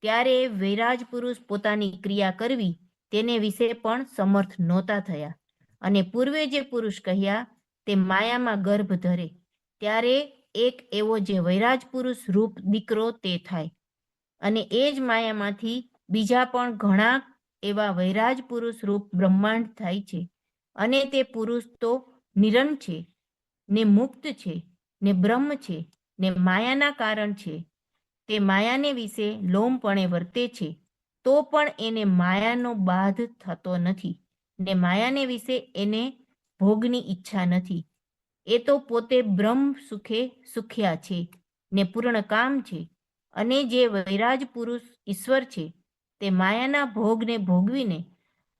[SPEAKER 2] ત્યારે વૈરાજ પુરુષ પોતાની ક્રિયા કરવી તેને વિશે પણ સમર્થ નહોતા થયા. અને પૂર્વે જે પુરુષ કહ્યા તે માયામાં ગર્ભ ધરે ત્યારે એક એવો જે વૈરાજ પુરુષ રૂપ દીકરો તે થાય. અને એ જ માયામાંથી બીજા પણ ઘણા એવા વૈરાજ પુરુષ રૂપ બ્રહ્માંડ થાય છે. અને તે પુરુષ તો નિરંત છે. ને મુક્ત છે, ને બ્રહ્મ છે, ને માયાના કારણ છે. તે માયાને વિશે લોમપણે વર્તે છે, તો પણ એને માયાનો બાધ થતો નથી, ને માયાને વિશે એને ભોગની ઈચ્છા નથી. એ તો પોતે બ્રહ્મ સુખે સુખ્યા છે, ને પૂર્ણ કામ છે. અને જે વૈરાજ પુરુષ ઈશ્વર છે, તે માયાના ભોગને ભોગવીને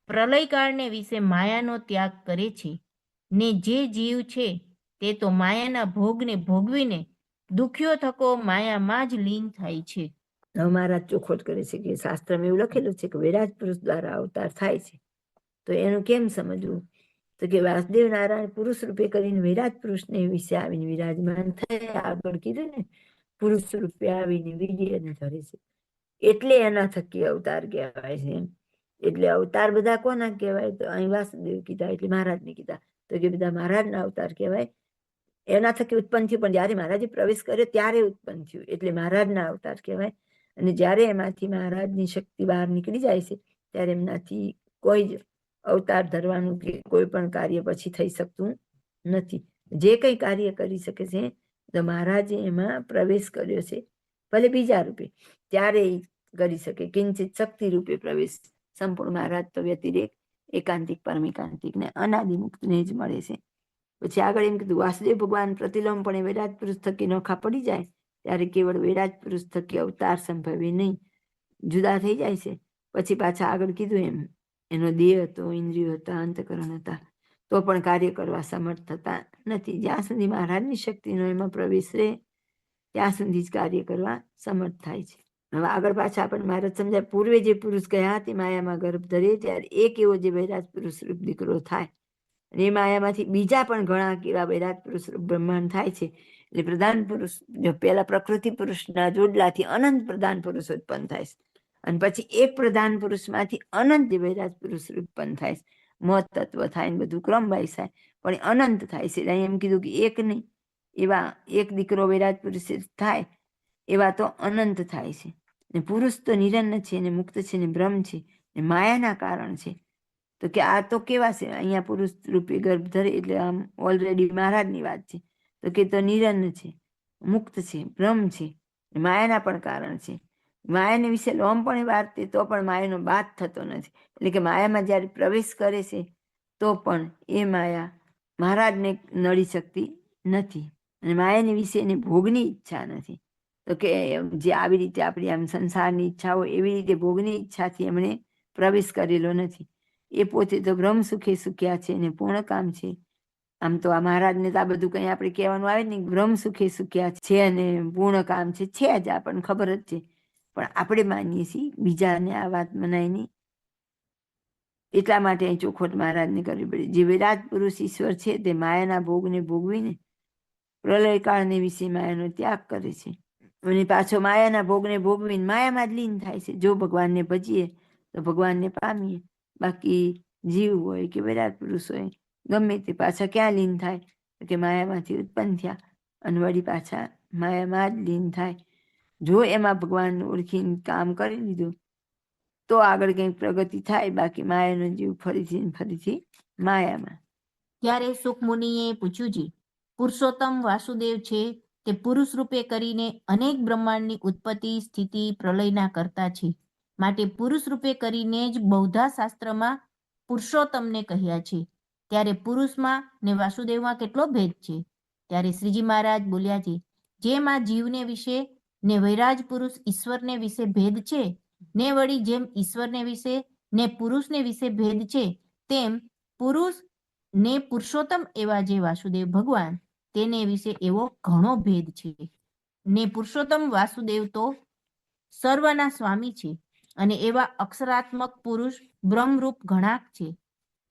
[SPEAKER 2] પ્રલયકાળને વિશે માયાનો ત્યાગ કરે છે. ને જે જીવ છે તે તો માયાના ભોગને ભોગવીને દુખ્યો થકો માયામાં જ લીન થાય છે.
[SPEAKER 1] મહારાજ ચોખવટ કરે છે કે શાસ્ત્રમાં એવું લખેલું છે કે વિરાજ પુરુષ દ્વારા અવતાર થાય છે. તો એનું કેમ સમજવું? તો કે વાસુદેવ નારાયણ પુરુષ રૂપે કરીને વિરાજ પુરુષને વિશે આવીને વિરાજમાન થયા. આગળ કીધું ને, પુરુષ રૂપે આવીને વીર્યને ધરે છે, એટલે એના થકી અવતાર કહેવાય છે એમ. એટલે અવતાર બધા કોના કહેવાય? તો અહીં વાસુદેવ કીધા એટલે મહારાજને કીધા, તો કે બધા મહારાજના અવતાર કહેવાય. એના થકી ઉત્પન્ન થયું, પણ જયારે મહારાજે પ્રવેશ કર્યો ત્યારે ઉત્પન્ન થયું, એટલે મહારાજના અવતાર કહેવાય. અને જ્યારે એમાંથી મહારાજની શક્તિ બહાર નીકળી જાય છે ત્યારે એમનાથી કોઈ જ અવતાર ધરવાનું કે કોઈ પણ કાર્ય પછી થઈ શકતું નથી. જે કંઈ કાર્ય કરી શકે છે તો મહારાજે એમાં પ્રવેશ કર્યો છે, ભલે બીજા રૂપે, ત્યારે કરી શકે. કિંચિત શક્તિ રૂપે પ્રવેશ સંપૂર્ણ મહારાજ તો વ્યતિરેક એકાંતિક પરમ એકાંતિક ને અનાદિમુક્તને જ મળે છે. પછી આગળ એમ કીધું, વાસુદેવ ભગવાન પ્રતિલોમપણે વિરાજ પુરુષ થકી નોખા પડી જાય ત્યારે કેવળ વિરાજ પુરુષ થકી અવતાર સંભવે નહીં, જુદા થઈ જાય છે. પછી પાછા આગળ કીધું એમ, એનો દેહ હતો, ઇન્દ્રિયો હતા, અંતકરણ હતા, તો પણ કાર્ય કરવા સમર્થ થતા નથી. જ્યાં સુધી મહારાજની શક્તિનો એમાં પ્રવેશ રહે ત્યાં સુધી જ કાર્ય કરવા સમર્થ થાય છે. હવે આગળ પાછા આપણને મહારાજ સમજાય, પૂર્વે જે પુરુષ ગયા તે માયામાં ગર્ભ ધરે ત્યારે એક એવો જે વૈરાજ પુરુષ રૂપ દીકરો થાય, અને એ માયામાંથી બીજા પણ ઘણા એવા વૈરાજ પુરુષ રૂપ બ્રહ્માંડ થાય છે. એટલે પ્રધાન પુરુષ પેલા પ્રકૃતિ પુરુષના જોડલાથી અનંત પ્રધાન પુરુષ ઉત્પન્ન થાય છે, અને પછી એક પ્રધાન પુરુષમાંથી અનંત વૈરાજ પુરુષ ઉત્પન્ન થાય છે. મત તત્વ થાય ને બધું ક્રમવાઇઝ થાય, પણ અનંત થાય છે. અહીં એમ કીધું કે એક નહીં, એવા એક દીકરો વૈરાજ પુરુષ થાય એવા તો અનંત થાય છે. ને પુરુષ તો નિરન્ન છે, ને મુક્ત છે, ને બ્રહ્મ છે, ને માયાના કારણ છે. તો કે આ તો કેવા છે? અહીંયા પુરુષ રૂપે ગર્ભ ધરે એટલે આમ ઓલરેડી મહારાજની વાત છે. તો કે તો નિરન્ન છે, મુક્ત છે, બ્રહ્મ છે, માયાના પણ કારણ છે. માયાને વિશે લોમ પણ વાર્તે તો પણ માયાનો બાદ થતો નથી. એટલે કે માયામાં જ્યારે પ્રવેશ કરે છે તો પણ એ માયા મહારાજને નડી શકતી નથી, અને માયાની વિશે એને ભોગની ઈચ્છા નથી. તો કે જે આવી રીતે આપણી આમ સંસારની ઈચ્છા હોય એવી રીતે ભોગની ઈચ્છાથી એમણે પ્રવેશ કરેલો નથી. એ પોતે તો બ્રહ્મ સુખે સુખ્યા છે અને પૂર્ણ કામ છે. આમ તો આ મહારાજને તો આ બધું કંઈ આપણે કહેવાનું આવે નહીં, બ્રહ્મ સુખે સુખ્યા છે અને પૂર્ણ કામ છે જ, આપણને ખબર જ છે. પણ આપણે માનીએ છીએ, બીજાને આ વાત મનાય નહીં. એટલા માટે અહીં ચોખવટ મહારાજને કરવી પડી. જે વિરાટ પુરુષ ઈશ્વર છે તે માયાના ભોગને ભોગવીને પ્રલયકાળને વિશે માયાનો ત્યાગ કરે છે, અને પાછો માયાના ભોગને ભોગવીને માયામાં જ લીન થાય છે. જો ભગવાનને ભજીએ તો ભગવાનને પામીએ, બાકી જીવ હોય કે વિરાટ પુરુષ હોય ગમે તે પાછા ક્યાં લીન થાય? કે માયામાંથી ઉત્પન્ન થયા અને વળી પાછા માયામાં જ લીન થાય. જો એમાં ભગવાન ઓળખીને કામ કરી લીધું તો આગળ કંઈક પ્રગતિ થાય, બાકી માયાનો જીવ ફરીથી માયામાં.
[SPEAKER 2] ત્યારે સુખમુનિએ પૂછ્યું છે, પુરુષોત્તમ વાસુદેવ છે તે પુરુષ રૂપે કરીને અનેક બ્રહ્માંડની ઉત્પત્તિ, સ્થિતિ, પ્રલયના કરતા છે. માટે પુરુષ રૂપે કરીને જ બૌદ્ધા શાસ્ત્રમાં પુરુષોત્તમને કહ્યા છે. ત્યારે પુરુષમાં ને વાસુદેવમાં કેટલો ભેદ છે? ત્યારે શ્રીજી મહારાજ બોલ્યા છે, જેમ આ જીવને વિશે ને વૈરાજ પુરુષ ઈશ્વરને વિશે ભેદ છે, ને વળી જેમ ઈશ્વરને વિશે ને પુરુષને વિશે ભેદ છે, તેમ પુરુષ ને પુરુષોત્તમ એવા જે વાસુદેવ ભગવાન તેને વિશે એવો ઘણો ભેદ છે. ને પુરુષોત્તમ વાસુદેવ તો સર્વના સ્વામી છે, અને એવા અક્ષરાત્મક પુરુષ બ્રહ્મરૂપ ઘણાક છે.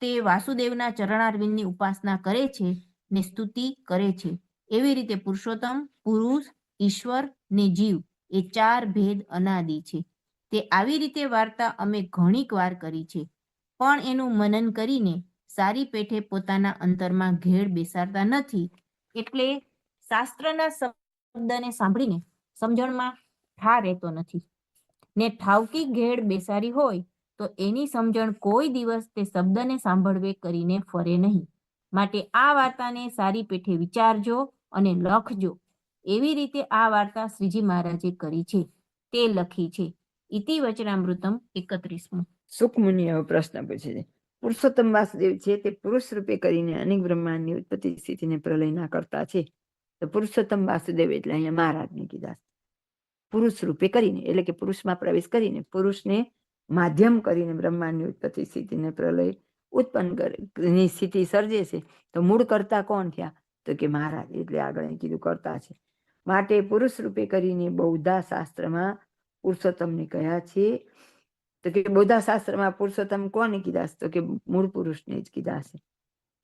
[SPEAKER 2] તે વાસુદેવના ચરણારવિંદની ઉપાસના કરે છે ને સ્તુતિ કરે છે. એવી રીતે પુરુષોત્તમ, પુરુષ, ઈશ્વર ને જીવ એ ચાર ભેદ અનાદિ છે. તે આવી રીતે વાર્તા અમે ઘણીક વાર કરી છે, પણ એનું મનન કરીને સારી પેઠે પોતાના અંતરમાં ઘેડ બેસાડતા નથી. એટલે શાસ્ત્રના શબ્દને સાંભળીને સમજણમાં ઠા રહેતો નથી, ને ઠાવકી ઘેડ બેસાડી હોય તો એની સમજણ કોઈ દિવસ તે શબ્દને સાંભળવે કરીને ફરે નહીં. માટે આ વાર્તાને સારી પેઠે વિચારજો અને લખજો. એવી રીતે આ વાર્તા શ્રીજી મહારાજે કરી છે, તે લખી છે. ઇતિ વચનામૃતમ 31.
[SPEAKER 1] સુખમુનિ હવે પ્રશ્ન પૂછે છે. પુરુષોત્તમ વાસુદેવ છે તે પુરુષ રૂપે કરીને અનેક બ્રહ્માંડની ઉત્પત્તિ સ્થિતિને પ્રલયના કરતા છે. તો પુરુષોત્તમ વાસુદેવ એટલે અહીંયા મહારાજને કીધા, પુરુષ રૂપે કરીને, એટલે કે પુરુષમાં પ્રવેશ કરીને, પુરુષને માધ્યમ કરીને બ્રહ્માંડની ઉત્પત્તિ સ્થિતિને પ્રલય ઉત્પન્ન કરે સ્થિતિ સર્જે છે. તો મૂળ કરતા કોણ થયા? તો કે મહારાજ, એટલે આગળ કીધું કરતા છે. માટે પુરુષ રૂપે કરીને બૌદ્ધા શાસ્ત્રમાં પુરુષોત્તમને કહ્યા છે. તો કે બૌદ્ધા શાસ્ત્રમાં પુરુષોત્તમ કોને કીધા? તો કે મૂળ પુરુષને જ કીધા છે.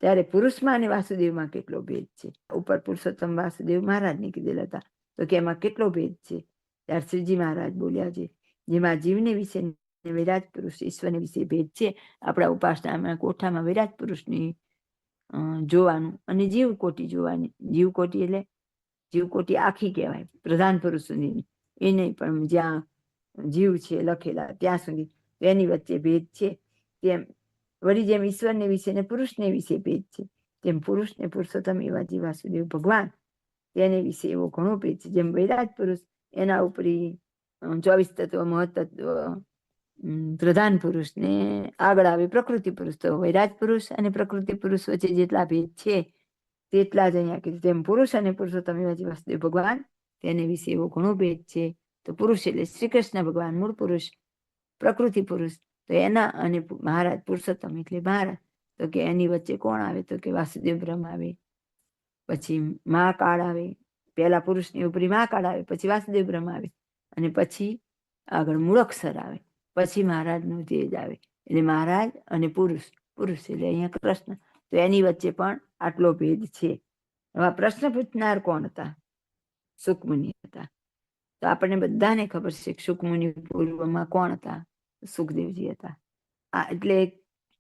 [SPEAKER 1] ત્યારે પુરુષમાં અને વાસુદેવમાં કેટલો ભેદ છે? ઉપર પુરુષોત્તમ વાસુદેવ મહારાજને કીધેલા હતા, તો કે એમાં કેટલો ભેદ છે? ત્યારે શ્રીજી મહારાજ બોલ્યા છે, જેમાં જીવને વિશે વિરાટ પુરુષ ઈશ્વરને વિશે ભેદ છે. આપણા ઉપાસનામાં કોઠામાં વિરાટ પુરુષની જોવાનું અને જીવકોટી જોવાની. જીવકોટી એટલે જીવકોટી આખી કહેવાય, પ્રધાન પુરુષ સુધીની એ નહીં, પણ જ્યાં જીવ છે લખેલા ત્યાં સુધી એની વચ્ચે ભેદ છે. તેમ વળી જેમ ઈશ્વરને વિશે ને પુરુષને વિશે ભેદ છે, તેમ પુરુષને પુરુષોત્તમ એવા જે વાસુદેવ ભગવાન તેને વિશે એવો ઘણો ભેદ છે. જેમ વિરાટ પુરુષ એના ઉપરી 24 તત્વ મહત્તત્વ પ્રધાન પુરુષને આગળ આવે પ્રકૃતિ પુરુષ, તો વિરાટ પુરુષ અને પ્રકૃતિ પુરુષ વચ્ચે જેટલા ભેદ છે તેટલા જ અહીંયા કીધું. તેમ પુરુષ અને પુરુષોત્તમ એવા જે વાસુદેવ ભગવાન તેને વિશે એવો ઘણો ભેદ છે. તો પુરુષ એટલે શ્રી કૃષ્ણ ભગવાન મૂળ પુરુષ, પ્રકૃતિ પુરુષ, તો એના અને મહારાજ પુરુષોત્તમ એટલે મહારાજ, તો કે એની વચ્ચે કોણ આવે? તો કે વાસુદેવ બ્રહ્મ આવે, પછી મહાકાળ આવે, પહેલા પુરુષની ઉપરી મહાકાળ આવે, પછી વાસુદેવ બ્રહ્મ આવે, અને પછી આગળ મૂળક્ષર આવે, પછી મહારાજનું તેજ આવે. એટલે મહારાજ અને પુરુષ, પુરુષ એટલે અહીંયા કૃષ્ણ, તો એની વચ્ચે પણ આટલો ભેદ છે. હવે પ્રશ્ન પૂછનાર કોણ હતા? સુખમુનિ હતા. તો આપણને બધાને ખબર છે કે સુખમુનિ પૂર્વમાં કોણ હતા? સુખદેવજી હતા. એટલે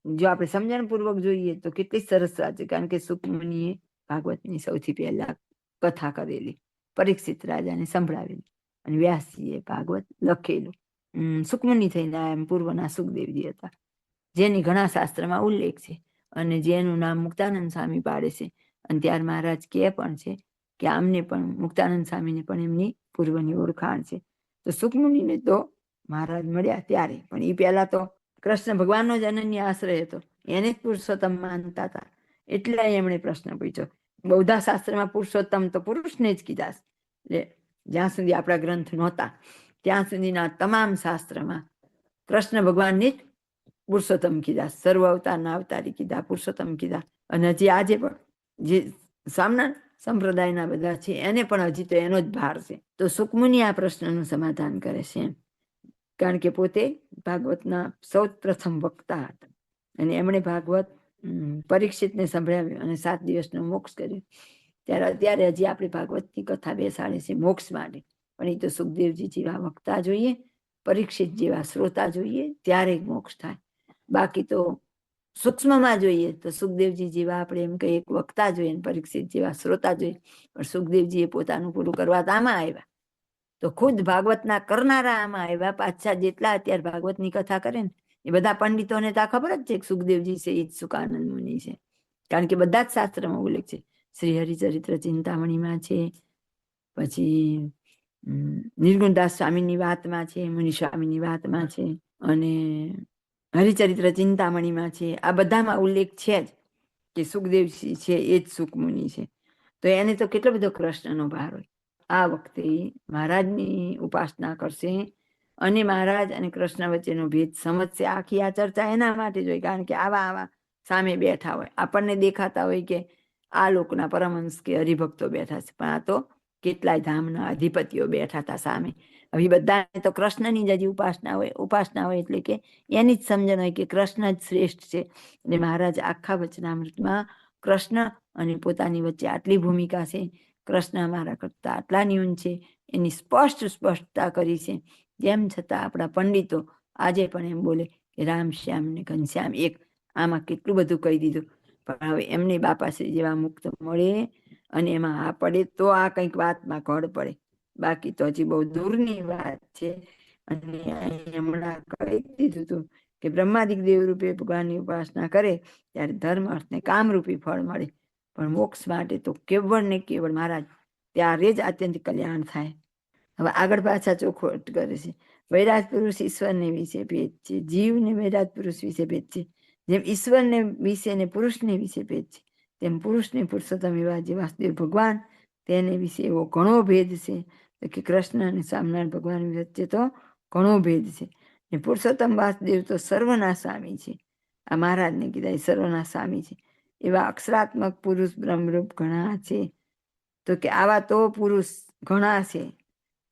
[SPEAKER 1] જો આપણે સમજણપૂર્વક જોઈએ તો કેટલી સરસ વાત છે, કારણ કે સુખમુનિએ ભાગવતની સૌથી પહેલા કથા કરેલી, પરીક્ષિત રાજાને સંભળાવેલી, અને વ્યાસજીએ ભાગવત લખેલું. સુખમુનિ થઈને એમ પૂર્વના સુખદેવજી હતા, જેની ઘણા શાસ્ત્રમાં ઉલ્લેખ છે, અને જેનું નામ મુક્તાનંદ સ્વામી પાડે છે. અને ત્યાર મહારાજ કહે પણ છે કે આમને પણ મુક્તાનંદ સ્વામીને પણ એમની પૂર્વની ઓળખાણ છે. તો સુખમુનિને તો મહારાજ મળ્યા ત્યારે, પણ એ પહેલા તો કૃષ્ણ ભગવાનનો જ અનન્ય આશ્રય હતો, એને જ પુરુષોત્તમ માનતા હતા. એટલે એમણે પ્રશ્ન પૂછ્યો. બૌદ્ધા શાસ્ત્રમાં પુરુષોત્તમ તો પુરુષને જ કીધા, એટલે જ્યાં સુધી આપણા ગ્રંથ નહોતા ત્યાં સુધીના તમામ શાસ્ત્રમાં કૃષ્ણ ભગવાનને જ પુરુષોત્તમ કીધા, સર્વ અવતારના અવતારી કીધા, પુરુષોત્તમ કીધા. અને હજી આજે પણ જે સ્વામિનારાયણ સંપ્રદાયના બધા છે એને પણ હજી તો એનો જ ભાર છે. તો સુખમુનિ આ પ્રશ્નનું સમાધાન કરે છે એમ, કારણ કે પોતે ભાગવતના સૌ પ્રથમ વક્તા હતા, અને એમણે ભાગવત પરીક્ષિતને સંભળાવ્યું અને 7 દિવસનો મોક્ષ કર્યો. ત્યારે હજી આપણે ભાગવતની કથા બેસાડે છે મોક્ષ માટે, પણ એ તો સુખદેવજી જેવા વક્તા જોઈએ, પરીક્ષિત જેવા શ્રોતા જોઈએ, ત્યારે મોક્ષ થાય. બાકી તો સૂક્ષ્મમાં જોઈએ તો સુખદેવજી જેવા આપણે એમ કહીએ એક વક્તા જોઈએ, પરીક્ષિત જેવા શ્રોતા જોઈએ, પણ સુખદેવજીએ પોતાનું પૂરું કરવા તો આમાં આવ્યા. તો ખુદ ભાગવતના કરનારા આમાં આવ્યા. પાછા જેટલા અત્યારે ભાગવતની કથા કરે ને એ બધા પંડિતોને તો ખબર જ છે કે સુખદેવજી છે એ જ સુકાનંદ મુનિ છે, કારણ કે બધા જ શાસ્ત્રમાં ઉલ્લેખ છે. શ્રી હરિચરિત્ર ચિંતામણીમાં છે, પછી નિર્ગુણદાસ સ્વામીની વાતમાં છે, મુનિ સ્વામીની વાતમાં છે, અને હરિચરિત્ર ચિંતામણીમાં છે. આ બધામાં ઉલ્લેખ છે જ કે સુખદેવજી છે એ જ સુખમુનિ છે. તો એને તો કેટલો બધો કૃષ્ણનો ભાર હોય. આ વખતે મહારાજની ઉપાસના કરશે અને મહારાજ અને કૃષ્ણ વચ્ચેનો ભેદ સમજશે. આખી આ ચર્ચા એના માટે જ હોય, કારણ કે આવા સામે બેઠા હોય, આપણને દેખાતા હોય કે આ લોકના પરમહંસ કે હરિભક્તો બેઠા છે, પણ આ તો કેટલાય ધામના અધિપતિઓ બેઠા હતા સામે. હવે બધાને તો કૃષ્ણની જ હજી ઉપાસના હોય એટલે કે એની જ સમજણ હોય કે કૃષ્ણ જ શ્રેષ્ઠ છે. એટલે મહારાજ આખા વચનામૃતમાં કૃષ્ણ અને પોતાની વચ્ચે આટલી ભૂમિકા છે, કૃષ્ણ અમારા કરતા આટલા ન્યૂન છે, એની સ્પષ્ટતા કરી છે. તેમ છતાં આપણા પંડિતો આજે પણ એમ બોલે કે રામ શ્યામ ને ઘનશ્યામ એક, આમાં કેટલું બધું કહી દીધું. પણ હવે એમને બાપાશ્રી જેવા મુક્ત મળે અને એમાં આ પડે તો આ કંઈક વાતમાં ઘડ પડે, બાકી તો હજી બહુ દૂરની વાત છે. અને હમણાં કહી દીધું હતું કે બ્રહ્માદિક દેવરૂપે ભગવાનની ઉપાસના કરે ત્યારે ધર્મ અર્થ ને કામરૂપી ફળ મળે, પણ મોક્ષ માટે તો કેવળ ને કેવળ મહારાજ ત્યારે જ આત્યંતિક કલ્યાણ થાય. હવે આગળ પાછા ચોખવટ કરે છે. વૈરાજ પુરુષ ઈશ્વરને વિશે ભેદ છે, જીવને વૈરાજ પુરુષ વિશે ભેદ છે. જેમ ઈશ્વરને વિશે ને પુરુષને વિશે ભેદ છે, તેમ પુરુષને પુરુષોત્તમ એવા જે વાસુદેવ ભગવાન તેને વિશે એવો ઘણો ભેદ છે. તો કે કૃષ્ણ અને સ્વામિનારાયણ ભગવાન વચ્ચે તો ઘણો ભેદ છે. ને પુરુષોત્તમ વાસુદેવ તો સર્વના સ્વામી છે. આ મહારાજને કીધા સર્વના સ્વામી છે. એવા અક્ષરાત્મક પુરુષ બ્રહ્મરૂપ ઘણા છે. તો કે આવા તો પુરુષ ઘણા છે,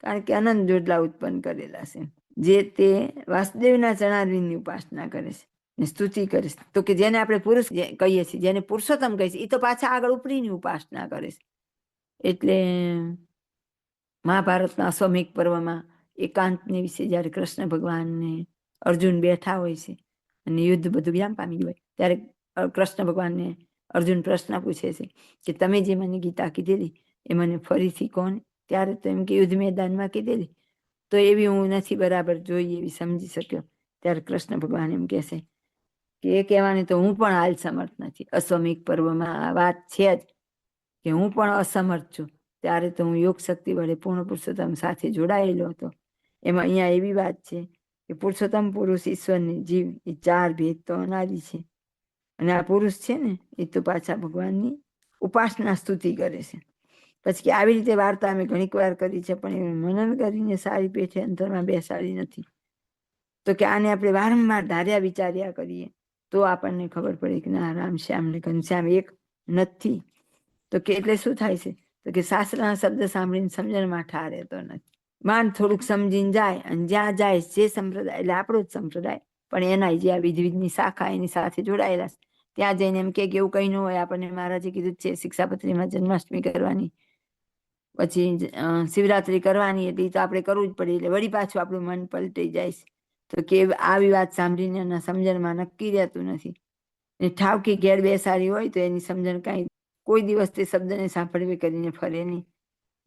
[SPEAKER 1] કારણ કે અનંત જોડલા ઉત્પન્ન કરેલા છે, જે તે વાસુદેવના ચરણારવિંદની ઉપાસના કરે છે ને સ્તુતિ કરે છે. તો કે જેને આપણે પુરુષ કહીએ છીએ, જેને પુરુષોત્તમ કહીએ છીએ, એ તો પાછા આગળ ઉપરીની ઉપાસના કરે છે. એટલે મહાભારતના અશ્વમેઘ પર્વમાં એકાંતને વિશે જ્યારે કૃષ્ણ ભગવાનને અર્જુન બેઠા હોય છે અને યુદ્ધ બધું વિરામ પામી ગયું હોય, ત્યારે કૃષ્ણ ભગવાનને અર્જુન પ્રશ્ન પૂછે છે કે તમે જે મને ગીતા કીધેલી એ મને ફરીથી કોણ? ત્યારે તો એમ કે યુદ્ધ મેદાનમાં કીધેલી, તો એવી હું નથી બરાબર જોઈ, એવી સમજી શક્યો. ત્યારે કૃષ્ણ ભગવાન એમ કહેશે કે એ કહેવાની તો હું પણ હાલ સમર્થ નથી. અશ્વમેઘ પર્વમાં આ વાત છે જ કે હું પણ અસમર્થ છું. ત્યારે તો હું યોગ શક્તિ વડે પૂર્ણ પુરુષોત્તમ સાથે જોડાયેલો હતો. એમાં અહીંયા એવી વાત છે કે પુરુષોત્તમ પુરુષ ઈશ્વરને જીવ એ ચાર ભેદ તો અનાદિ છે, અને આ પુરુષ છે ને એ તો પાછા ભગવાનની ઉપાસના સ્તુતિ કરે છે. પછી કે આવી રીતે વાર્તા અમે ઘણીક વાર કરી છે, પણ એ મનન કરીને સારી પેઠે અંતરમાં બેસાડી નથી. તો કે આને આપણે વારંવાર ધાર્યા વિચાર્યા કરીએ તો આપણને ખબર પડે કે ના, રામ શ્યામ ને ઘનશ્યામ એક નથી. તો કે એટલે શું થાય છે? તો કે શાસ્ત્રના શબ્દ સાંભળીને સમજણમાં ઠારે તો નથી. માન થોડુંક સમજીને જાય, અને જ્યાં જાય જે સંપ્રદાય, એટલે આપણો જ સંપ્રદાય, પણ એના જે આ વિધની શાખા એની સાથે જોડાયેલા છે, ત્યાં જઈને એમ કે એવું કઈ ન હોય. આપણને મહારાજે કીધું છે શિક્ષાપત્રીમાં જન્માષ્ટમી કરવાની, પછી શિવરાત્રી કરવાની, એટલે તો આપણે કરવું જ પડે. એટલે વળી પાછું આપણું મન પલટાઈ જાય છે. તો કે આવી વાત સાંભળીને એના સમજણમાં નક્કી રહેતું નથી. ને ઠાવકી ઘેર બેસાડી હોય તો એની સમજણ કાંઈ કોઈ દિવસ તે શબ્દને સાંભળવી કરીને ફરે નહીં.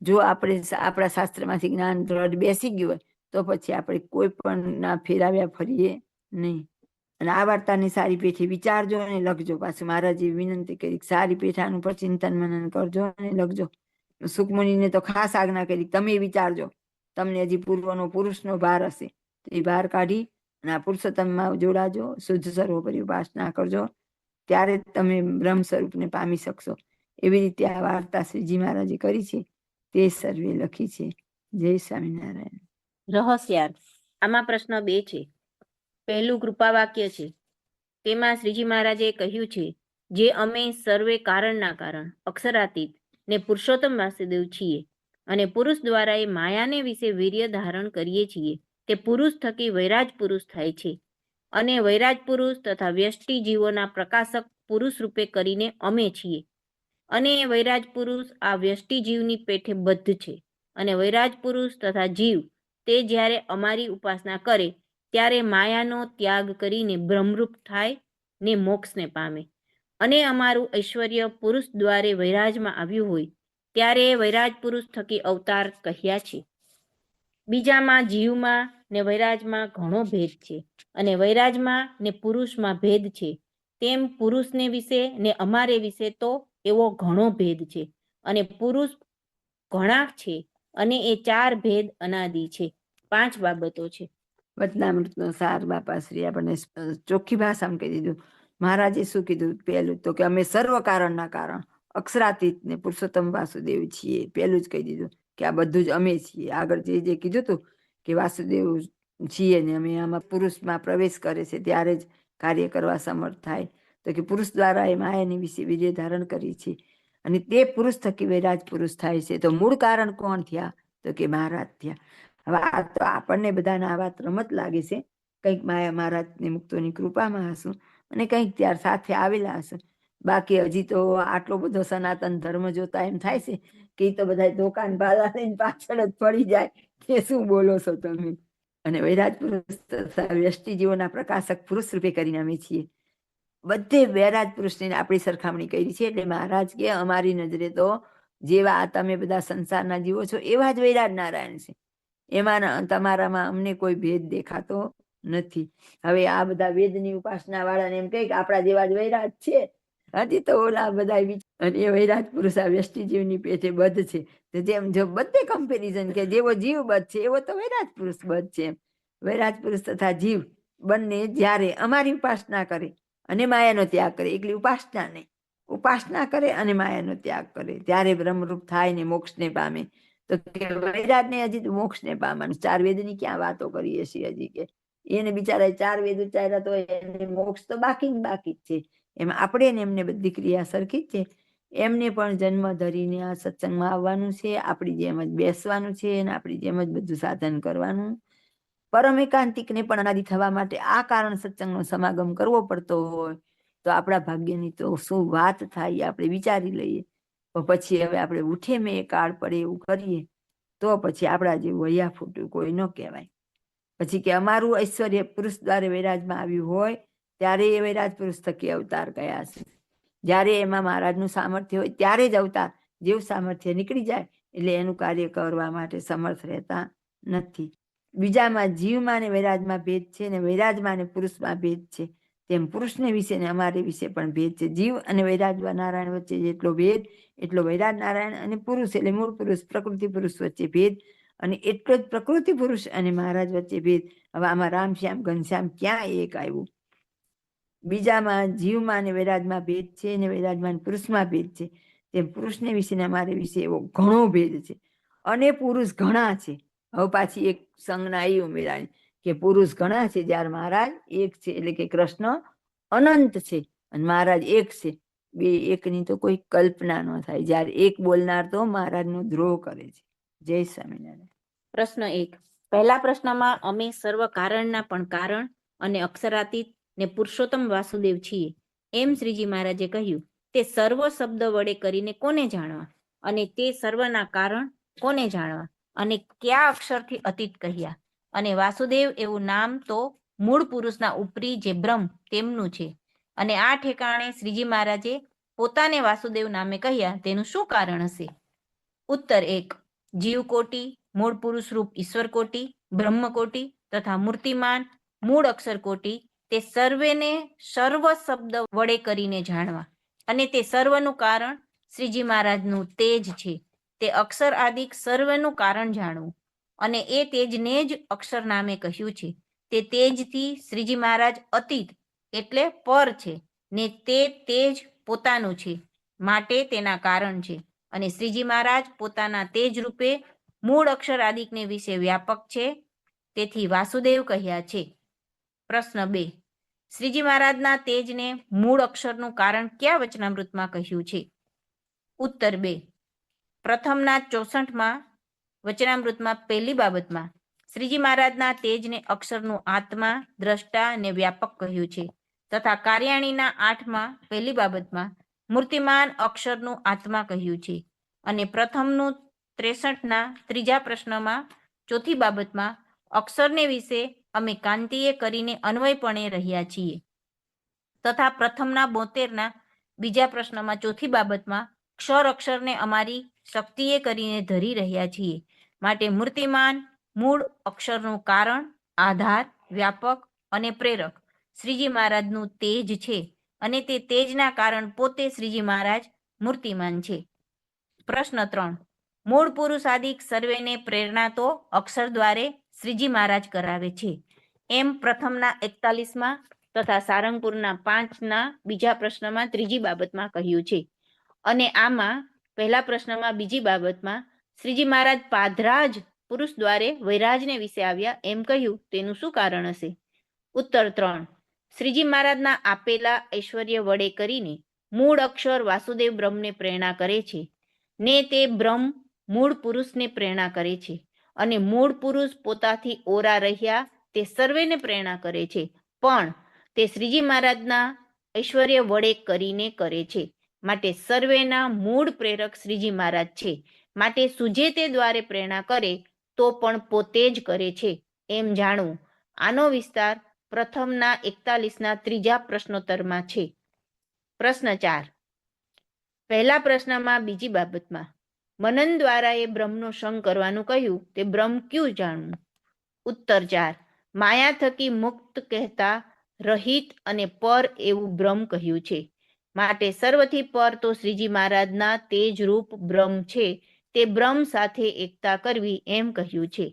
[SPEAKER 1] જો આપણે આપણા શાસ્ત્રમાંથી જ્ઞાન દ્રઢ બેસી ગયું હોય તો પછી આપણે કોઈ પણ ના ફેરાવ્યા ફરીએ નહીં. અને આ વાર્તાની સારી પેઠી વિચારજો અને લખજો. પાછું મહારાજે વિનંતી કરી સારી પેઠાનું પર ચિંતન મનન કરજો અને લખજો. સુખમુનિને તો ખાસ આજ્ઞા કરી તમે વિચારજો, તમને હજી પૂર્વનો પુરુષનો ભાર હશે તો એ ભાર કાઢી અને આ પુરુષોત્તમમાં જોડાજો, શુદ્ધ સર્વોપરી ઉપાસના કરજો, ત્યારે તમે બ્રહ્મ સ્વરૂપને પામી શકશો. એવી રીતે આ વાર્તા શ્રીજી મહારાજે કરી છે, તે સર્વે લખી છે. જય સ્વામિનારાયણ.
[SPEAKER 2] રહસ્યાર્થ. આમાં પ્રશ્ન 2 છે. પહેલું કૃપા વાક્ય છે. તેમાં શ્રીજી મહારાજે કહ્યું છે, જે અમે સર્વે કારણના કારણ અક્ષરાતીત ને પુરુષોત્તમ વાસુદેવ છીએ, અને પુરુષ દ્વારા એ માયાને વિશે વીર્ય ધારણ કરીએ છીએ, તે પુરુષ થકી વૈરાજ પુરુષ થાય છે, અને વૈરાજ પુરુષ તથા વ્યષ્ટિ જીવોના પ્રકાશક પુરુષ રૂપે કરીને અમે છીએ, અને વૈરાજ પુરુષ આ વ્યષ્ટિ જીવની પેઠે બદ્ધ છે, અને વૈરાજ પુરુષ તથા જીવ તે જ્યારે અમારી ઉપાસના કરે ત્યારે માયાનો ત્યાગ કરીને બ્રહ્મરૂપ થાય ને મોક્ષને પામે, અને અમારું ઐશ્વર્ય પુરુષ દ્વારે વૈરાજમાં આવ્યું હોય ત્યારે વૈરાજ પુરુષ થકી અવતાર કહ્યા છે. બીજામાં જીવમાં ને વૈરાજમાં ઘણો ભેદ છે, અને વૈરાજમાં ને પુરુષમાં ભેદ છે, તેમ પુરુષને વિશે ને અમારે વિશે તો એવો ઘણો ભેદ છે, અને પુરુષ ઘણા છે, અને એ 4 ભેદ અનાદિ છે. 5 બાબતો છે.
[SPEAKER 1] વચનામૃતનો સાર બાપાશ્રી આપણને ચોખ્ખી ભાષામાં કહી દીધું. મહારાજે શું કીધું? પહેલું તો કે અમે સર્વ કારણના કારણ અક્ષરાતીત ને પુરુષોત્તમ વાસુદેવ છીએ. પહેલું જ કહી દીધું કે આ બધું જ અમે છીએ. આગળ જે કીધું હતું કે વાસુદેવ છીએ ને અમે આમાં પુરુષમાં પ્રવેશ કરે છે ત્યારે જ કાર્ય કરવા સમર્થ થાય. તો કે પુરુષ દ્વારા એ માયાની વિશે વીર્ય ધારણ કરી છે, અને તે પુરુષ થકી વૈરાજ પુરુષ થાય છે. તો મૂળ કારણ કોણ થયા? તો કે મહારાજ થયા. હવે આ તો આપણને બધાને આ વાત રમત લાગે છે. કંઈક માયા મહારાજની મુક્તોની કૃપામાં હશું, અને કંઈક ત્યાર સાથે આવેલા હશે. બાકી હજી તો આટલો બધો સનાતન ધર્મ જોતા એમ થાય છે કે એ તો બધા દુકાન ભાડા લઈને પાછળ જ પડી જાય કે શું બોલો છો તમે. અને વૈરાજ પુરુષ તથા વ્યષ્ટિ જીવોના પ્રકાશક પુરુષ રૂપે કરીને અમે છીએ. બધે વૈરાજ પુરુષની આપણી સરખામણી કરી છે. એટલે મહારાજ કે અમારી નજરે તો જેવા તમે બધા સંસારના જીવો છો એવા જ વૈરાજ નારાયણ છે. એમાં તમારામાં અમને કોઈ ભેદ દેખાતો નથી. હવે આ બધા વેદની ઉપાસના વાળાને એમ કહે કે આપણા જેવા જ વૈરાજ છે. હજી તો ઓલા બધા અને એ વૈરાજ પુરુષ આ વ્યષ્ટિ જીવની પેટે બદ્ધ છે. તો જેમ જો બધે કમ્પેરિઝન કે જેવો જીવ બદ્ધ છે એવો તો વૈરાજ પુરુષ બદ્ધ છે. વૈરાજ પુરુષ તથા જીવ બંને જ્યારે અમારી ઉપાસના કરે અને માયાનો ત્યાગ કરે, એકલી ઉપાસના નહીં, ઉપાસના કરે અને માયાનો ત્યાગ કરે, ત્યારે બ્રહ્મરૂપ થાય ને મોક્ષને પામે. તો વૈરાજને હજી મોક્ષને પામવાનું, 4 વેદની ક્યાં વાતો કરીએ છીએ હજી કે એને બિચારા 4 વેદ ઉચ્ચાર્યા તો એને મોક્ષ તો બાકી જ છે. એમાં આપણે ને એમને બધી ક્રિયા સરખી જ છે. એમને પણ જન્મ ધરીને આ સત્સંગમાં આવવાનું છે, આપણી જેમ જ બેસવાનું છે અને આપણી જેમ જ બધું સાધન કરવાનું. પરમ એકાંતિકને પણ અનાદિ થવા માટે આ કારણ સત્સંગનો સમાગમ કરવો પડતો હોય તો આપણા ભાગ્યની તો શું વાત થાય આપણે વિચારી લઈએ. પછી હવે આપણે ઉઠે મેં કાળ પડે એવું કરીએ તો પછી આપણા જેવું વૈયા ફૂટ્યું કોઈ ન કહેવાય. પછી કે અમારું ઐશ્વર્ય પુરુષ દ્વારે વૈરાજમાં આવ્યું હોય ત્યારે એ વૈરાજ પુરુષ થકી અવતાર કયા છે. જ્યારે એમાં મહારાજનું સામર્થ્ય હોય ત્યારે જ અવતાર, જેવું સામર્થ્ય નીકળી જાય એટલે એનું કાર્ય કરવા માટે સમર્થ રહેતા નથી. બીજામાં જીવમાં ને વૈરાજમાં ભેદ છે ને વૈરાજમાં ને પુરુષમાં ભેદ છે. તેમ પુરુષને વિશે ને અમારે વિશે પણ ભેદ છે. જીવ અને વૈરાજ નારાયણ વચ્ચે જેટલો ભેદ એટલો વૈરાજ નારાયણ અને પુરુષ એટલે મૂળ પુરુષ પ્રકૃતિ પુરુષ વચ્ચે ભેદ અને એટલો જ પ્રકૃતિ પુરુષ અને મહારાજ વચ્ચે ભેદ. હવે આમાં રામ શ્યામ ઘનશ્યામ ક્યાં એક આવ્યું? બીજામાં જીવમાં ને વૈરાજમાં ભેદ છે ને વૈરાજમાં પુરુષમાં ભેદ છે. તેમ પુરુષને વિશે ને અમારે વિશે એવો ઘણો ભેદ છે અને પુરુષ ઘણા છે. હવે પાછી એક સંજ્ઞા એ ઉમેરાય કે પુરુષ ઘણા છે જ્યારે મહારાજ એક છે, એટલે કે કૃષ્ણ અનંત છે અને મહારાજ એક છે. બે એકની તો કોઈ કલ્પના ન થાય. જ્યારે એક બોલનાર તો મહારાજનો દ્રોહ કરે છે. જય સ્વામિનારાયણ.
[SPEAKER 2] પ્રશ્ન 1. પહેલા પ્રશ્નમાં અમે સર્વ કારણના પણ કારણ અને અક્ષરાતીત ને પુરુષોત્તમ વાસુદેવ છીએ એમ શ્રીજી મહારાજે કહ્યું. તે સર્વ શબ્દ વડે કરીને કોને જાણવા અને તે સર્વના કારણ કોને જાણવા અને કયા અક્ષરથી અતીત કહ્યા અને વાસુદેવ એવું નામ તો મૂળ પુરુષના ઉપરી જે બ્રહ્મ તેમનું છે અને આ ઠેકાણે શ્રીજી મહારાજે પોતાને વાસુદેવ નામે કહ્યા તેનું શું કારણ હશે? ઉત્તર 1. જીવકોટી, મૂળ પુરુષ રૂપ ઈશ્વર કોટી, બ્રહ્મકોટી તથા મૂર્તિમાન મૂળ અક્ષર કોટી તે સર્વેને સર્વ શબ્દ વડે કરીને જાણવા અને તે સર્વનું કારણ શ્રીજી મહારાજનું તેજ છે. તે અક્ષર આદિક સર્વનું કારણ જાણવું અને એ તેજને જ અક્ષર નામે કહ્યું છે. તે તેજથી શ્રીજી મહારાજ અતીત એટલે પર છે ને તે તેજ પોતાનું છે માટે તેના કારણ છે અને શ્રીજી મહારાજ પોતાના તેજ રૂપે મૂળ અક્ષર આદિકને વિશે વ્યાપક છે, તેથી વાસુદેવ કહ્યા છે. પ્રશ્ન 2. શ્રીજી મહારાજના તેજને મૂળ અક્ષરનું કારણ કયા વચનામૃતમાં કહ્યું છે? ઉત્તર 2. પ્રથમના 64માં વચનામૃતમાં પહેલી બાબતમાં શ્રીજી મહારાજના તેજને અક્ષરનું આત્મા, દ્રષ્ટા અને વ્યાપક કહ્યું છે તથા કાર્યાણીના 8માં પહેલી બાબતમાં મૂર્તિમાન અક્ષરનું આત્મા કહ્યું છે અને પ્રથમનું 63ના ત્રીજા પ્રશ્નમાં ચોથી બાબતમાં અક્ષરને વિશે અમે કાંતિએ કરીને અન્વયપણે રહ્યા છીએ તથા પ્રથમના 72ના બીજા પ્રશ્નમાં ચોથી બાબતમાં ક્ષર અક્ષરને અમારી શક્તિએ કરીને ધરી રહ્યા છીએ માટે મૂર્તિમાન મૂળ અક્ષરનું કારણ, આધાર, વ્યાપક અને પ્રેરક શ્રીજી મહારાજનું તેજ છે અને તે તેજના કારણ પોતે શ્રીજી મહારાજ મૂર્તિમાન છે. પ્રશ્ન 3. મૂળ પુરુષ આદિક સર્વેને પ્રેરણા તો અક્ષર દ્વારે શ્રીજી મહારાજ કરાવે છે એમ પ્રથમના 41માં તથા સારંગપુરના 5ના બીજા પ્રશ્નમાં ત્રીજી બાબતમાં કહ્યું છે અને આમાં પહેલા પ્રશ્નમાં બીજી બાબતમાં શ્રીજી મહારાજ પાધરા જ પુરુષ દ્વારે વૈરાજને વિશે આવ્યા એમ કહ્યું તેનું શું કારણ હશે? ઉત્તર 3. શ્રીજી મહારાજના આપેલા ઐશ્વર્ય વડે કરીને મૂળ અક્ષર વાસુદેવ બ્રહ્મને પ્રેરણા કરે છે ને તે બ્રહ્મ મૂળ પુરુષને પ્રેરણા કરે છે અને મૂળ પુરુષ પોતાથી ઓરા રહ્યા તે સર્વેને પ્રેરણા કરે છે પણ તે શ્રીજી મહારાજના ઐશ્વર્ય વડે કરીને કરે છે માટે સર્વેના મૂળ પ્રેરક શ્રીજી મહારાજ છે માટે સુજે તે દ્વારે પ્રેરણા કરે તો પણ પોતે જ કરે છે એમ જાણવું. આનો વિસ્તાર પ્રથમના 41ના ત્રીજા પ્રશ્નોત્તરમાં છે. પ્રશ્ન 4. પહેલા પ્રશ્નમાં બીજી બાબતમાં મનન દ્વારા એ બ્રહ્મનો સંગ કરવાનું કહ્યું તે બ્રહ્મ ક્યું જાણવું? ઉત્તર 4. માયા થકી મુક્ત કહેતા રહિત અને પર એવું બ્રહ્મ કહ્યું છે. માટે સર્વથી પર તો શ્રીજી મહારાજના તેજ રૂપ બ્રહ્મ છે, તે બ્રહ્મ સાથે એકતા કરવી એમ કહ્યું છે.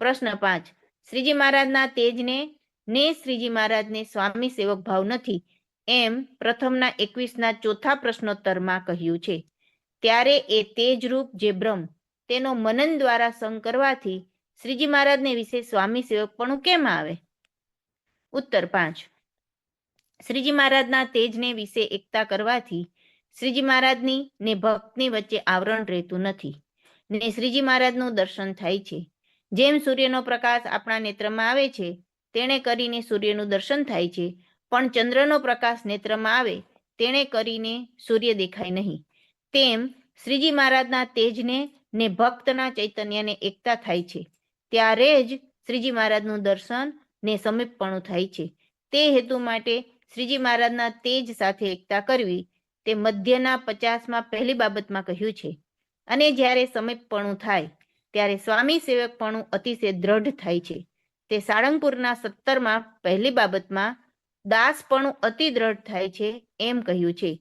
[SPEAKER 2] પ્રશ્ન 5. શ્રીજી મહારાજના તેજને ને શ્રીજી મહારાજને સ્વામી સેવક ભાવ નથી એમ પ્રથમના 21ના ચોથા પ્રશ્નોત્તરમાં કહ્યું છે. ત્યારે એ તેજરૂપ જે બ્રહ્મ તેનો મનન દ્વારા સંગ કરવાથી શ્રીજી મહારાજને વિશે સ્વામી સેવકપણું કેમ આવે? ઉત્તર 5. શ્રીજી મહારાજના તેજને વિશે એકતા કરવાથી શ્રીજી મહારાજની ને ભક્તની વચ્ચે આવરણ રહેતું નથી ને શ્રીજી મહારાજનું દર્શન થાય છે. જેમ સૂર્યનો પ્રકાશ આપણા નેત્રમાં આવે છે તેણે કરીને સૂર્યનું દર્શન થાય છે, પણ ચંદ્રનો પ્રકાશ નેત્રમાં આવે તેણે કરીને સૂર્ય દેખાય નહીં. તેમ શ્રીજી મહારાજના તેજને ને ભક્તના ચૈતન્યને એકતા થાય છે, ત્યારે જ શ્રીજી મહારાજનું દર્શન ને સમીપપણું થાય છે. તે હેતુ માટે શ્રીજી મહારાજના તેજ સાથે એકતા કરવી તે મધ્યના 50માં પહેલી બાબતમાં કહ્યું છે. અને જ્યારે સમીપપણું થાય ત્યારે સ્વામી સેવકપણું અતિશય દ્રઢ થાય છે. તે સાળંગપુરના 17માં પહેલી બાબતમાં દાસપણું અતિ દ્રઢ થાય છે એમ કહ્યું છે.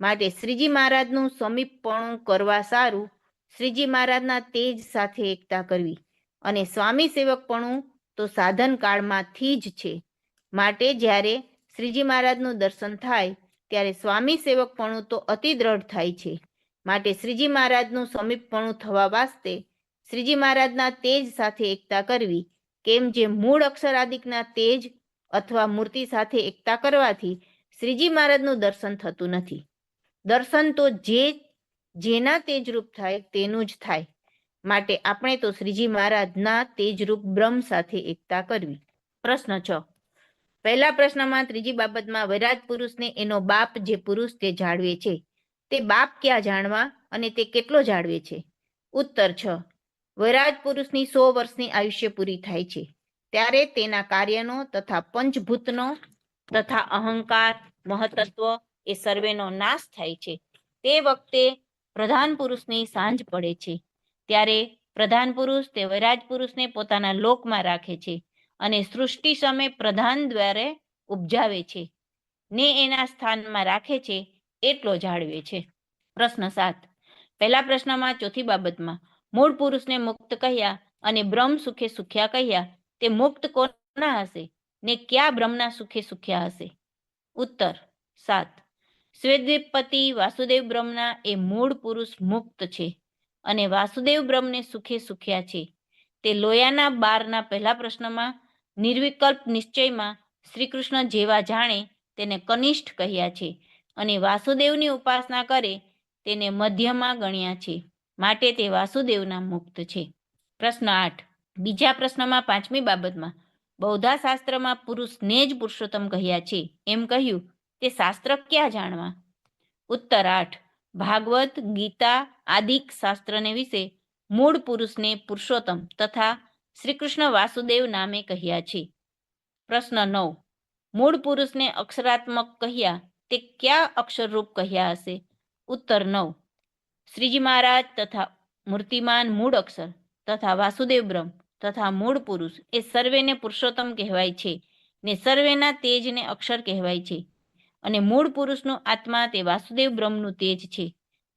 [SPEAKER 2] માટે શ્રીજી મહારાજનું સમીપપણું કરવા સારું શ્રીજી મહારાજના તેજ સાથે એકતા કરવી, અને સ્વામી સેવકપણું તો સાધન કાળમાંથી જ છે. માટે જ્યારે શ્રીજી મહારાજનું દર્શન થાય ત્યારે સ્વામી સેવકપણું તો અતિ દ્રઢ થાય છે. માટે શ્રીજી મહારાજનું સમીપપણું થવા વાસ્તે શ્રીજી મહારાજના તેજ સાથે એકતા કરવી. કેમ જે મૂળ અક્ષરાદિકના તેજ અથવા મૂર્તિ સાથે એકતા કરવાથી શ્રીજી મહારાજનું દર્શન થતું નથી. દર્શન તો જેના તેજરૂપ થાય તેનું જ થાય. માટે આપણે તો શ્રીજી મહારાજના તેજરૂપ બ્રહ્મ સાથે એકતા કરવી. પ્રશ્ન 6. પહેલા પ્રશ્નમાં ત્રીજી બાબતમાં વૈરાજ પુરુષને એનો બાપ જે પુરુષ તે જાળવે છે, તે બાપ ક્યાં જાણવા અને તે કેટલો જાળવે છે? ઉત્તર 6. વૈરાજ પુરુષની 100 વર્ષની આયુષ્ય પૂરી થાય છે ત્યારે તેના કાર્યનો તથા પંચભૂતનો તથા અહંકાર મહતત્વ એ સર્વેનો નાશ થાય છે. તે વખતે પ્રધાન પુરુષની સાંજ પડે છે. ત્યારે પ્રધાન પુરુષ તે વૈરાજ પુરુષને પોતાના લોકમાં રાખે છે અને સૃષ્ટિ સામે પ્રધાન દ્વારે ઉપજાવે છે ને એના સ્થાનમાં રાખે છે એટલો જાળવે છે. પ્રશ્ન 7. પહેલા પ્રશ્નમાં ચોથી બાબતમાં મૂળ પુરુષને મુક્ત કહ્યા અને બ્રહ્મ સુખે સુખ્યા કહ્યા, તે મુક્ત કોના હશે ને ક્યાં બ્રહ્મના સુખે સુખ્યા હશે? ઉત્તર 7. શ્વેતદ્વીપપતિ વાસુદેવ બ્રહ્મના એ મૂળ પુરુષ મુક્ત છે અને વાસુદેવ બ્રહ્મને સુખે સુખ્યા છે. તે લોયાના 12ના પહેલા પ્રશ્નમાં નિર્વિકલ્પ નિશ્ચયમાં શ્રી કૃષ્ણ જેવા જાણે તેને કનિષ્ઠ કહ્યા છે અને વાસુદેવની ઉપાસના કરે તેને મધ્યમાં ગણ્યા છે. માટે તે વાસુદેવના મુક્ત છે. પ્રશ્ન 8. બીજા પ્રશ્નમાં 5મી બાબતમાં બૌદ્ધા શાસ્ત્રમાં પુરુષને જ પુરુષોત્તમ કહ્યા છે એમ કહ્યું, તે શાસ્ત્ર ક્યાં જાણવા? ઉત્તર 8. ભાગવત ગીતા આદિક શાસ્ત્રને વિશે મૂળ પુરુષને પુરુષોત્તમ તથા શ્રી કૃષ્ણ વાસુદેવ નામે કહ્યા છે. પ્રશ્ન 9. મૂળ પુરુષને અક્ષરાત્મક કહ્યા તે ક્યાં અક્ષરરૂપ કહ્યા હશે? ઉત્તર 9. શ્રીજી મહારાજ તથા મૂર્તિમાન મૂળ અક્ષર તથા વાસુદેવ બ્રહ્મ તથા મૂળ પુરુષ એ સર્વેને પુરુષોત્તમ કહેવાય છે ને સર્વેના તેજને અક્ષર કહેવાય છે. અને મૂળ પુરુષનું આત્મા તે વાસુદેવ બ્રહ્મનું તેજ છે.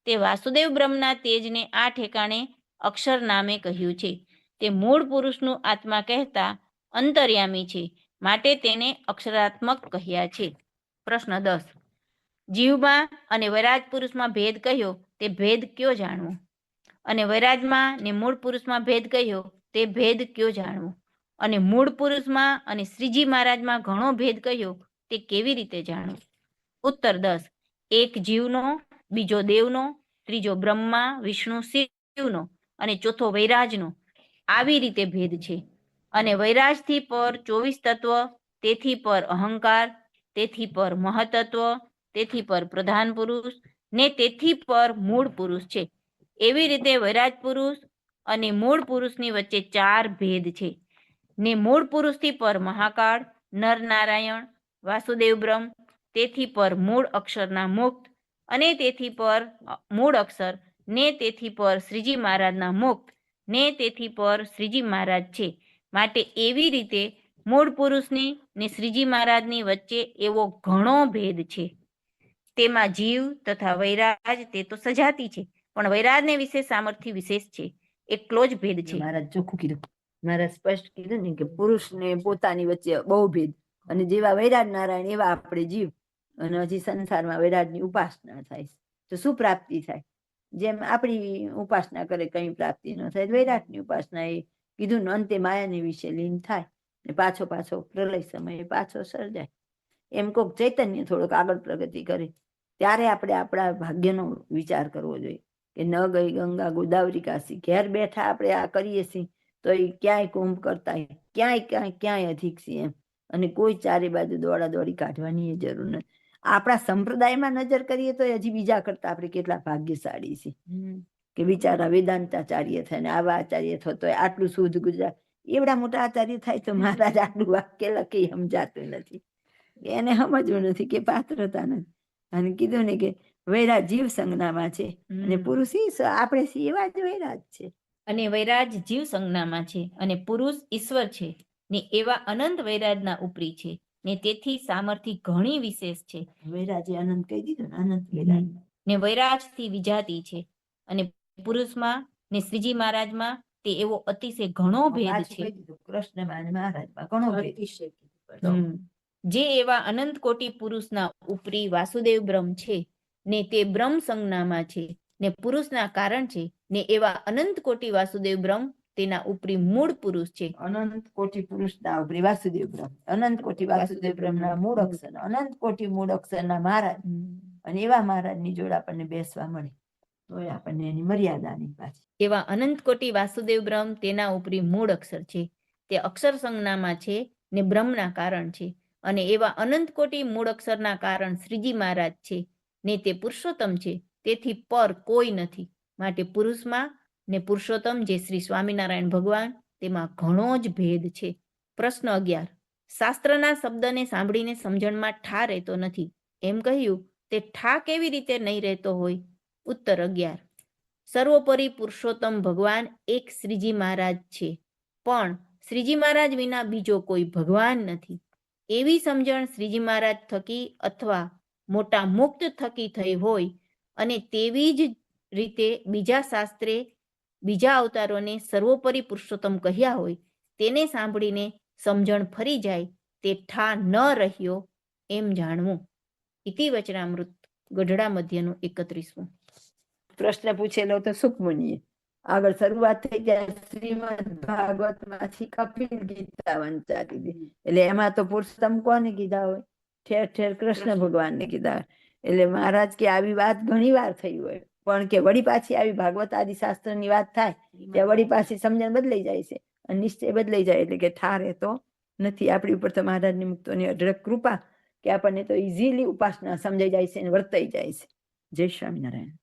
[SPEAKER 2] તે વાસુદેવ બ્રહ્મના તેજને આ ઠેકાણે અક્ષર નામે કહ્યું છે. તે મૂળ પુરુષનું આત્મા કહેતા અંતર્યામી છે, માટે તેને અક્ષરાત્મક કહ્યા છે. પ્રશ્ન 10. જીવમાં અને વૈરાજ પુરુષમાં ભેદ કહ્યો તે ભેદ કયો જાણવો? અને વૈરાજમાં ને મૂળ પુરુષમાં ભેદ કહ્યો તે ભેદ કયો જાણવો? અને મૂળ પુરુષમાં અને શ્રીજી મહારાજમાં ઘણો ભેદ કહ્યો તે કેવી રીતે જાણવો? ઉત્તર 10. એક જીવનો, બીજો દેવનો, ત્રીજો બ્રહ્મા વિષ્ણુ શિવનો અને ચોથો વૈરાજનો, આવી રીતે ભેદ છે. અને વૈરાજથી પર 24 તત્વ, તેથી પર અહંકાર, તેથી પર મહતત્વ, તેથી પર પ્રધાન પુરુષ ને તેથી પર મૂળ પુરુષ છે. એવી રીતે વૈરાજ પુરુષ અને મૂળ પુરુષની વચ્ચે 4 ભેદ છે. ને મૂળ પુરુષથી પર મહાકાળ, નર નારાયણ, વાસુદેવ બ્રહ્મ, તેથી પર મૂળ અક્ષરના મુક્ત અને તેથી પર મૂળ અક્ષર ને તેથી પર શ્રીજી મહારાજના મુક્ત ને તેથી પર શ્રીજી મહારાજ છે. માટે એવી રીતે મૂળ પુરુષની ને શ્રીજી મહારાજની વચ્ચે એવો ઘણો ભેદ છે. તેમાં જીવ તથા વૈરાજ તે તો સજાતી છે, પણ વૈરાજને વિશે સામર્થ્ય વિશેષ છે, એટલો જ ભેદ છે.
[SPEAKER 1] મહારાજ ચોખ્ખું કીધું, મહારાજ સ્પષ્ટ કીધું ને કે પુરુષ ને પોતાની વચ્ચે બહુ ભેદ, અને જેવા વૈરાજ નારાયણ એવા આપણે જીવ, અને હજી સંસારમાં વૈરાજની ઉપાસના થાય તો શું પ્રાપ્તિ થાય? જેમ આપણી ઉપાસના કરે કઈ પ્રાપ્તિ ન થાય, વૈરાગની ઉપાસના એ કીધું ને અંતે માયાની વિશે લીન થાય ને પાછો પ્રલય સમયે પાછો સર્જાય. એમ કોક ચૈતન્ય થોડોક આગળ પ્રગતિ કરે ત્યારે આપણે આપણા ભાગ્યનો વિચાર કરવો જોઈએ કે ન ગઈ ગંગા ગોદાવરી કાશી, ઘેર બેઠા આપણે આ કરીએ છીએ તો એ ક્યાંય કુંભ કરતા ક્યાંય અધિક છીએ એમ, અને કોઈ ચારે બાજુ દોડી કાઢવાની જરૂર નથી. આપણા સંપ્રદાયમાં નજર કરીએ તો હજી બીજા કરતા આપણે કેટલા ભાગ્યશાળી છીએ કે બિચારા વેદાંતાચાર્ય થાય ને આવા આચાર્ય થતો આટલું શુદ્ધ ગુજરાત, એવડા મોટા આચાર્ય થાય તો મહારાજ આટલું વાક્ય લખી સમજાતું નથી, એને સમજવું નથી કે પાત્રતા નથી. અને કીધું ને કે વૈરાજ જીવ સંજ્ઞામાં છે અને પુરુષ આપણે એવા જ વૈરાજ છે,
[SPEAKER 2] અને વૈરાજ જીવ સંજ્ઞામાં છે અને પુરુષ ઈશ્વર છે ને એવા અનંત વૈરાજના ઉપરી છે ને તેથી સામર્થ્ય ઘણી વિશેષ છે.
[SPEAKER 1] વૈરાજે અનંત કહી દીધું ને, અનંત વૈરાજ
[SPEAKER 2] ને વૈરાજથી વિજાતી છે, અને પુરુષમાં ને શ્રીજી મહારાજમાં તે એવો અતિશય ઘણો ભેદ છે.
[SPEAKER 1] કૃષ્ણમાં અને મહારાજમાં ઘણો ભેદ છે.
[SPEAKER 2] જે એવા અનંત કોટી પુરુષના ઉપરી વાસુદેવ બ્રહ્મ છે ને તે બ્રહ્મ સંજ્ઞામાં છે ને પુરુષના કારણ છે, ને એવા અનંત કોટી વાસુદેવ બ્રહ્મ તેના ઉપરી મૂળ પુરુષ છે.
[SPEAKER 1] અનંત કોટી પુરુષના ઉપરી વાસુદેવ બ્રહ્મ, અનંત કોટી વાસુદેવ બ્રહ્મના મૂળ અક્ષર, અનંત કોટી મૂળ અક્ષરના મહારાજ, અને એવા મહારાજની જોડે આપણને બેસવા મળે તો આપણને એની મર્યાદા નહીં પાછી.
[SPEAKER 2] એવા અનંત કોટી વાસુદેવ બ્રહ્મ તેના ઉપરી મૂળ અક્ષર છે, તે અક્ષર સંજ્ઞામાં છે ને બ્રહ્મના કારણ છે, અને એવા અનંત કોટી મૂળ અક્ષરના કારણ શ્રીજી મહારાજ છે ને તે પુરુષોત્તમ છે, તેથી પર કોઈ નથી. માટે પુરુષમાં ને પુરુષોત્તમ જે શ્રી સ્વામિનારાયણ ભગવાન તેમાં ઘણો જ ભેદ છે. પ્રશ્ન 11. શાસ્ત્રના શબ્દને સાંભળીને સમજણમાં ઠા રહેતો નથી એમ કહ્યું, તે ઠા કેવી રીતે નહીં રહેતો હોય? ઉત્તર 11. સર્વોપરી પુરુષોત્તમ ભગવાન એક શ્રીજી મહારાજ છે, પણ શ્રીજી મહારાજ વિના બીજો કોઈ ભગવાન નથી. એવી સમજણ શ્રીજી મહારાજ થકી અથવા મોટા મુક્ત થકી થઈ હોય, અને તેવી જ રીતે બીજા શાસ્ત્રે બીજા અવતારોને સર્વોપરી પુરુષોત્તમ કહ્યા હોય, તેને સાંભળીને સમજણ ફરી જાય તે ઠા ન રહ્યો એમ જાણવું. ઇતિ વચનામૃત ગઢડા મધ્યનું 31.
[SPEAKER 1] પ્રશ્ન પૂછેલો તો સુખમુનિએ, આગળ શરૂઆત થઈ જાય શ્રીમદ ભાગવત માંથી કપિલ ગીતા વંચાતી હતી, એટલે એમાં તો પુરુષોત્તમ કોને કીધા હોય? ઠેર ઠેર કૃષ્ણ ભગવાનને કીધા હોય. એટલે મહારાજ કે આવી વાત ઘણી વાર થઈ હોય, પણ કે વળી પાછી આવી ભાગવત આદિ શાસ્ત્રની વાત થાય ત્યાં વળી પાછી સમજણ બદલાઈ જાય છે અને નિશ્ચય બદલાઈ જાય, એટલે કે ઠારે તો નથી. આપણી ઉપર તો મહારાજની મુક્તોની અઢળક કૃપા કે આપણને તો ઇઝીલી ઉપાસના સમજાઈ જાય છે અને વર્તાઈ જાય છે. જય સ્વામિનારાયણ.